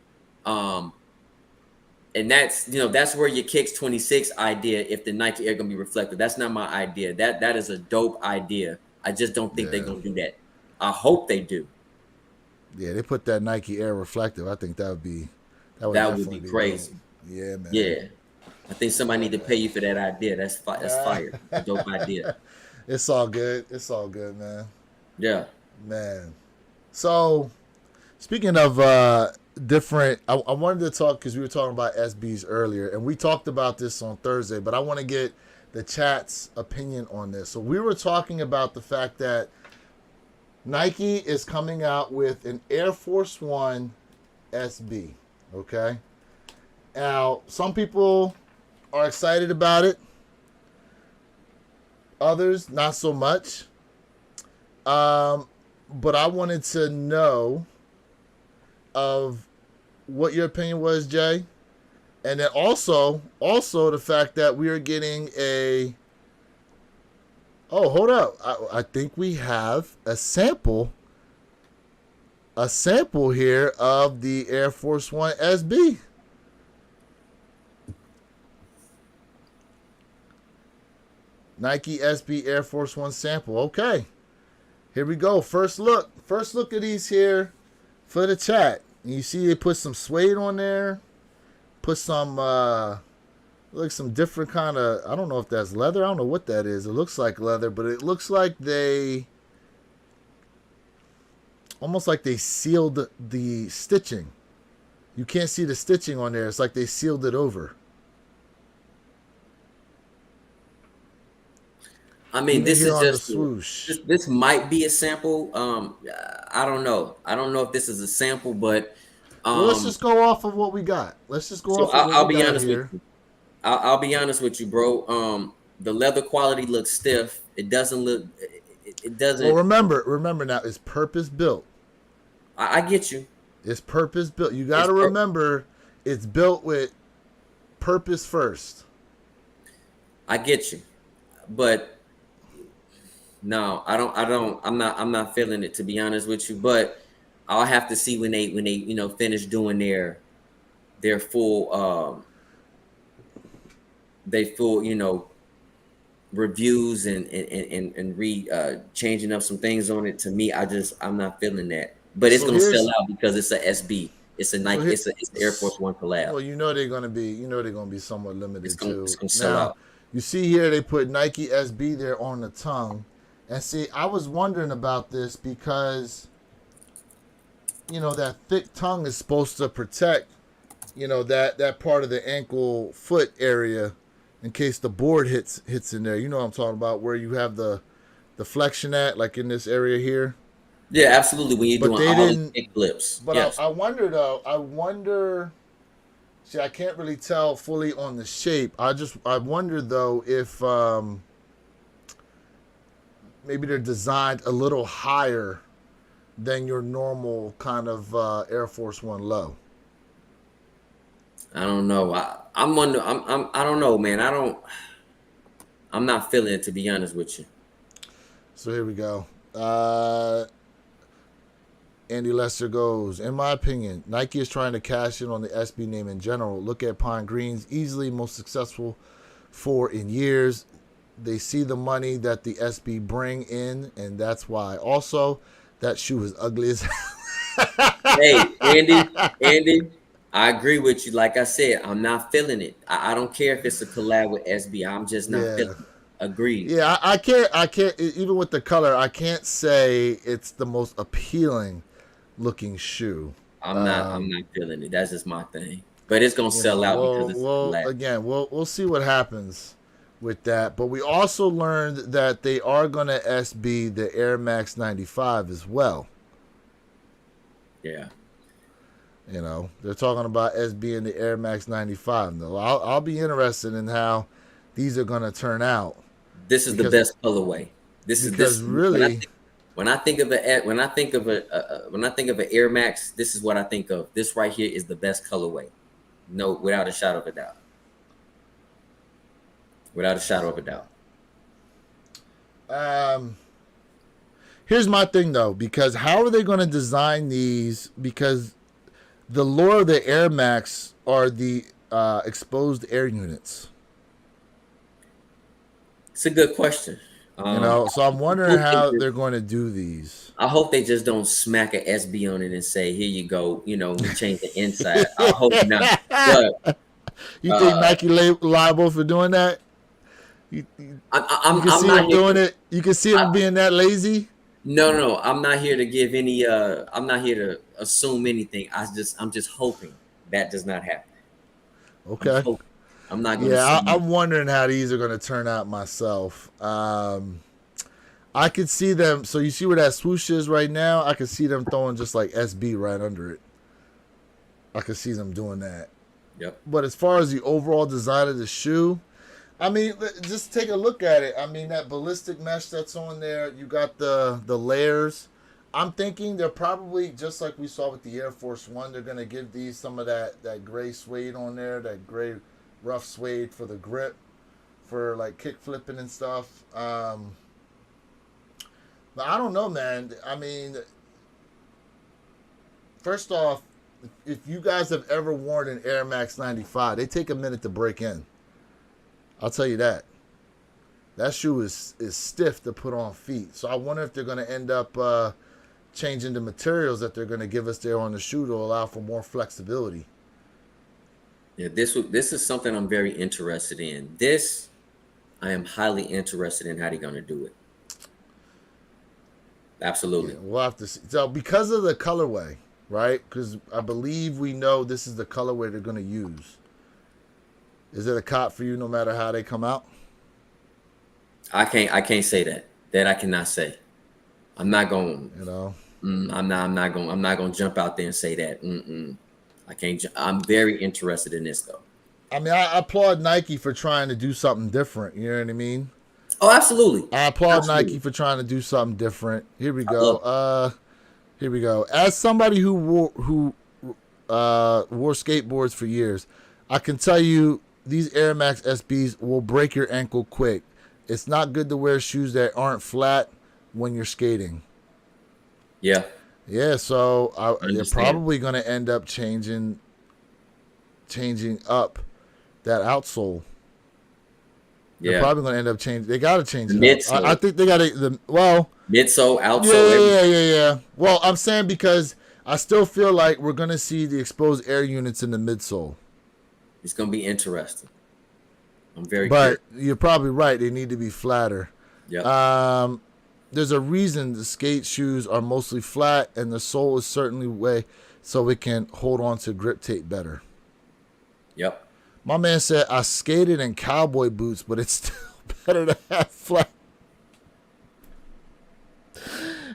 Speaker 2: And that's where your Kicks 26 idea, if the Nike Air gonna be reflective. That's not my idea. That is a dope idea. I just don't think they're gonna do that. I hope they do.
Speaker 1: Yeah, they put that Nike Air reflective. I think that would be
Speaker 2: be crazy.
Speaker 1: Dope. Yeah, man.
Speaker 2: Yeah. I think somebody need to pay you for that idea. That's fire. Dope idea.
Speaker 1: It's all good. It's all good, man.
Speaker 2: Yeah.
Speaker 1: Man. So, speaking of different, I wanted to talk because we were talking about SBs earlier, and we talked about this on Thursday, but I want to get the chat's opinion on this. So we were talking about the fact that Nike is coming out with an Air Force One SB. Okay. Now, some people are excited about it. Others, not so much. But I wanted to know of what your opinion was, Jay. And then also the fact that we are getting a... Oh, hold up. I think we have a sample here of the Air Force One SB. Nike SB Air Force One sample. Okay. Here we go. First look at these here for the chat. And you see they put some suede on there. Put some, look like some different kind of, I don't know if that's leather. I don't know what that is. It looks like leather, but it looks like they almost like they sealed the stitching. You can't see the stitching on there. It's like they sealed it over.
Speaker 2: I mean,
Speaker 1: Even
Speaker 2: this
Speaker 1: here
Speaker 2: is
Speaker 1: on the
Speaker 2: just
Speaker 1: swoosh.
Speaker 2: this might be a sample. I don't know. I don't know if this is a sample, but
Speaker 1: Well, let's
Speaker 2: um,
Speaker 1: just go off of what we got. Let's just go
Speaker 2: so
Speaker 1: off of what
Speaker 2: I'll
Speaker 1: we
Speaker 2: be
Speaker 1: got
Speaker 2: honest with
Speaker 1: here.
Speaker 2: you. I'll be honest with you, bro. The leather quality looks stiff. It doesn't look. It
Speaker 1: Well,
Speaker 2: doesn't.
Speaker 1: remember now, it's purpose built.
Speaker 2: I get you.
Speaker 1: It's purpose built. You got
Speaker 2: It's
Speaker 1: to remember, it's built with purpose first.
Speaker 2: I get you, but no, I don't. I don't. I'm not feeling it, to be honest with you. But I'll have to see when they finish doing their full they full reviews and changing up some things on it. To me, I'm not feeling that. But it's
Speaker 1: So
Speaker 2: gonna sell
Speaker 1: here's
Speaker 2: out because it's a SB. It's a
Speaker 1: so
Speaker 2: Nike.
Speaker 1: here,
Speaker 2: It's an Air Force One collab.
Speaker 1: well, they're gonna be somewhat limited
Speaker 2: It's
Speaker 1: too.
Speaker 2: gonna sell
Speaker 1: Now,
Speaker 2: out.
Speaker 1: you see here they put Nike SB there on the tongue, and see, I was wondering about this because that thick tongue is supposed to protect that part of the ankle foot area in case the board hits in there. You know what I'm talking about, where you have the flexion at, like in this area here.
Speaker 2: Yeah, absolutely. When you're
Speaker 1: But
Speaker 2: doing
Speaker 1: they
Speaker 2: all the
Speaker 1: didn't.
Speaker 2: kick flips,
Speaker 1: But
Speaker 2: yes.
Speaker 1: I wonder though. I wonder. See, I can't really tell fully on the shape. I wonder though if maybe they're designed a little higher than your normal kind of Air Force One low.
Speaker 2: I don't know. I'm wonder. I don't know, man. I'm not feeling it, to be honest with you.
Speaker 1: So here we go. Andy Lester goes, in my opinion, Nike is trying to cash in on the SB name in general. Look at Pine Green's easily most successful 4 in years. They see the money that the SB bring in, and that's why. Also, that shoe is ugly as hell.
Speaker 2: Hey, Andy, I agree with you. Like I said, I'm not feeling it. I don't care if it's a collab with SB. I'm just not
Speaker 1: Yeah.
Speaker 2: feeling it. Agreed.
Speaker 1: Yeah, I can't, even with the color, I can't say it's the most appealing looking shoe.
Speaker 2: I'm not feeling it. That's just my thing. But it's gonna sell out because it's a collab.
Speaker 1: Again, we'll see what happens with that. But we also learned that they are going to SB the Air Max 95 as well.
Speaker 2: Yeah.
Speaker 1: They're talking about SB in the Air Max 95. Though I'll be interested in how these are going to turn out.
Speaker 2: This is the best colorway. This is
Speaker 1: really
Speaker 2: when I think of when I think of an Air Max, this is what I think of. This right here is the best colorway. No, without a shadow of a doubt. Without a shadow of a doubt.
Speaker 1: Here's my thing though, because how are they going to design these? Because the lore of the Air Max are the exposed air units.
Speaker 2: It's a good question.
Speaker 1: So I'm wondering how they're going to do these.
Speaker 2: I hope they just don't smack an SB on it and say, "Here you go." We change the inside. I hope not. But
Speaker 1: you think Nike liable for doing that? You can see them doing it. You can see them being that lazy.
Speaker 2: No. I'm not here to give any. I'm not here to assume anything. I'm just hoping that does not happen.
Speaker 1: Okay.
Speaker 2: I'm not going to.
Speaker 1: Yeah, I'm wondering how these are going to turn out myself. I could see them. So you see where that swoosh is right now? I could see them throwing just like SB right under it. I could see them doing that.
Speaker 2: Yep.
Speaker 1: But as far as the overall design of the shoe, I mean, just take a look at it. I mean, that ballistic mesh that's on there, you got the layers. I'm thinking they're probably, just like we saw with the Air Force One, they're going to give these some of that gray suede on there, that gray rough suede for the grip, for like kick flipping and stuff. But I don't know, man. I mean, first off, if you guys have ever worn an Air Max 95, they take a minute to break in. I'll tell you that. That shoe is stiff to put on feet. So I wonder if they're going to end up changing the materials that they're going to give us there on the shoe to allow for more flexibility.
Speaker 2: Yeah, this is something I'm very interested in. This I am highly interested in how they're gonna do it.
Speaker 1: Yeah,
Speaker 2: Absolutely.
Speaker 1: we'll have to see. So because of the colorway, right? Because I believe we know this is the colorway they're going to use. Is it a cop for you no matter how they come out?
Speaker 2: I can't say that. That I cannot say. I'm not going.
Speaker 1: You know,
Speaker 2: I'm not going to jump out there and say that. Mm-mm. I can't. I'm very interested in this though.
Speaker 1: I mean, I applaud Nike for trying to do something different. You know what I mean?
Speaker 2: Oh, absolutely,
Speaker 1: I applaud Nike
Speaker 2: absolutely.
Speaker 1: for trying to do something different. Here we
Speaker 2: I love
Speaker 1: go.
Speaker 2: it.
Speaker 1: Here we go. As somebody who wore skateboards for years, I can tell you these Air Max SBs will break your ankle quick. It's not good to wear shoes that aren't flat when you're skating.
Speaker 2: Yeah,
Speaker 1: Yeah, so
Speaker 2: I
Speaker 1: they're
Speaker 2: understand.
Speaker 1: probably going to end up changing up that outsole. They're
Speaker 2: Yeah,
Speaker 1: probably going to end up changing. They got to change
Speaker 2: the
Speaker 1: it up. I
Speaker 2: midsole,
Speaker 1: think they got to. Well,
Speaker 2: midsole,
Speaker 1: yeah,
Speaker 2: outsole,
Speaker 1: yeah, yeah,
Speaker 2: everything.
Speaker 1: yeah, yeah. Well, I'm saying because I still feel like we're going to see the exposed air units in the midsole.
Speaker 2: It's gonna be interesting. I'm very curious.
Speaker 1: But you're probably right. They need to be flatter.
Speaker 2: Yep,
Speaker 1: Um, there's a reason the skate shoes are mostly flat, and the sole is certainly way so it can hold on to grip tape better.
Speaker 2: yep.
Speaker 1: My man said I skated in cowboy boots, but it's still better to have flat.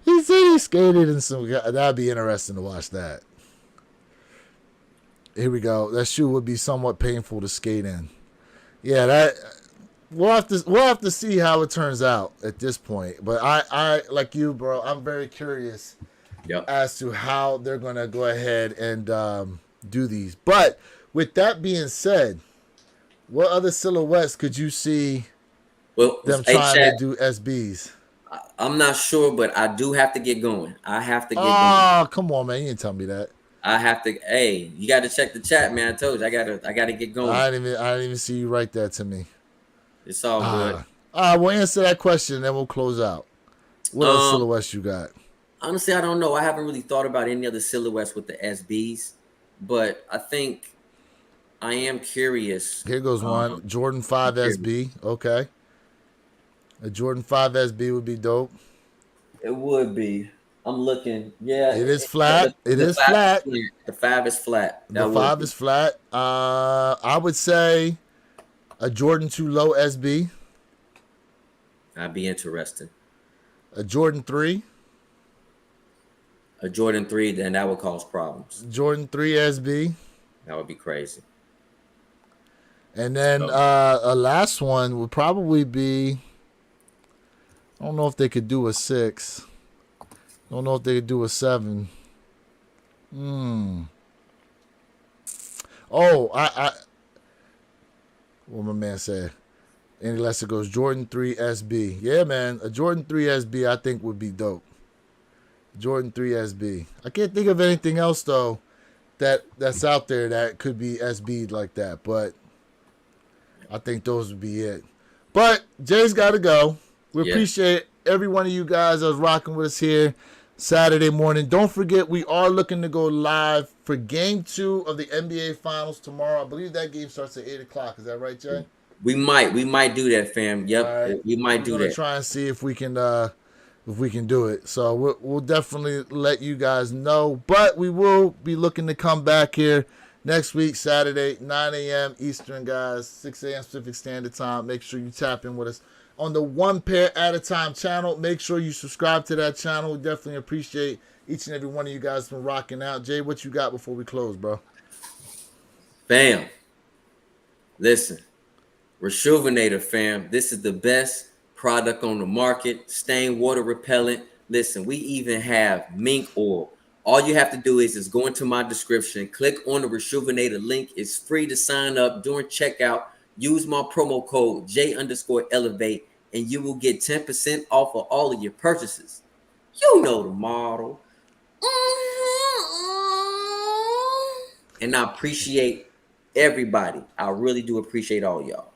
Speaker 1: He said he skated in some. That'd be interesting to watch that. Here we go. That shoe would be somewhat painful to skate in. Yeah, that we'll have to see how it turns out at this point. But I like you, bro. I'm very curious
Speaker 2: Yep.
Speaker 1: as to how they're gonna go ahead and do these. But with that being said, what other silhouettes could you see
Speaker 2: Well,
Speaker 1: them
Speaker 2: hey,
Speaker 1: trying to
Speaker 2: chat.
Speaker 1: do SBs?
Speaker 2: I'm not sure, but I do have to get going. I have to get going.
Speaker 1: Oh, come on, man! You didn't tell me that.
Speaker 2: I have to. Hey, you got to check the chat, man. I told you, I gotta get going.
Speaker 1: I didn't even see you write that to me.
Speaker 2: It's all good.
Speaker 1: We'll answer that question and then we'll close out. What other
Speaker 2: Um,
Speaker 1: silhouettes you got?
Speaker 2: honestly, I don't know. I haven't really thought about any other silhouettes with the SBs, but I think I am curious.
Speaker 1: Here goes one. Jordan
Speaker 2: I'm
Speaker 1: 5
Speaker 2: curious.
Speaker 1: SB. Okay. A Jordan 5 SB would be dope.
Speaker 2: It would be. I'm looking. Yeah,
Speaker 1: It is flat. It
Speaker 2: the
Speaker 1: is
Speaker 2: five is
Speaker 1: flat.
Speaker 2: flat. The five is flat.
Speaker 1: The
Speaker 2: That would
Speaker 1: 5
Speaker 2: be.
Speaker 1: is flat. I would say a Jordan 2 low SB.
Speaker 2: That'd be interesting.
Speaker 1: A Jordan 3.
Speaker 2: A Jordan 3, then that would cause problems.
Speaker 1: Jordan 3 SB.
Speaker 2: That would be crazy.
Speaker 1: And then
Speaker 2: So,
Speaker 1: a last one would probably be, I don't know if they could do a 6. Don't know if they could do a 7. Hmm. Oh, what my man said. Any less it goes Jordan 3 SB. Yeah, man. A Jordan 3 SB I think would be dope. Jordan 3 SB. I can't think of anything else though that's out there that could be SB'd like that, but I think those would be it. But Jay's got to go. We
Speaker 2: yeah.
Speaker 1: appreciate every one of you guys that's rocking with us here Saturday morning. Don't forget, we are looking to go live for Game 2 of the NBA Finals tomorrow. I believe that game starts at 8 o'clock. Is that right, Jay?
Speaker 2: We might do that, fam.
Speaker 1: All
Speaker 2: Yep,
Speaker 1: right.
Speaker 2: we might
Speaker 1: We're
Speaker 2: do
Speaker 1: gonna
Speaker 2: that.
Speaker 1: try and see if we can do it. So we'll definitely let you guys know. But we will be looking to come back here next week, Saturday, 9 a.m. Eastern, guys, 6 a.m. Pacific Standard Time. Make sure you tap in with us on the One Pair at a Time channel. Make sure you subscribe to that channel. We definitely appreciate each and every one of you guys been rocking out. Jay, what you got before we close, bro?
Speaker 2: Fam, listen, Rejuvenator, fam. This is the best product on the market. Stain water repellent. Listen, we even have mink oil. All you have to do is go into my description, click on the Rejuvenator link. It's free to sign up during checkout. Use my promo code J_Elevate, and you will get 10% off of all of your purchases. You know the model. And I appreciate everybody. I really do appreciate all y'all.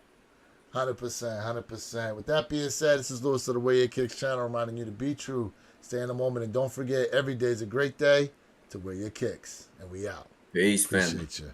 Speaker 1: 100%, 100%. With that being said, this is Lewis of the Wear Your Kicks channel reminding you to be true, stay in the moment, and don't forget, every day is a great day to wear your kicks. And we out.
Speaker 2: Peace, family.
Speaker 1: Appreciate you.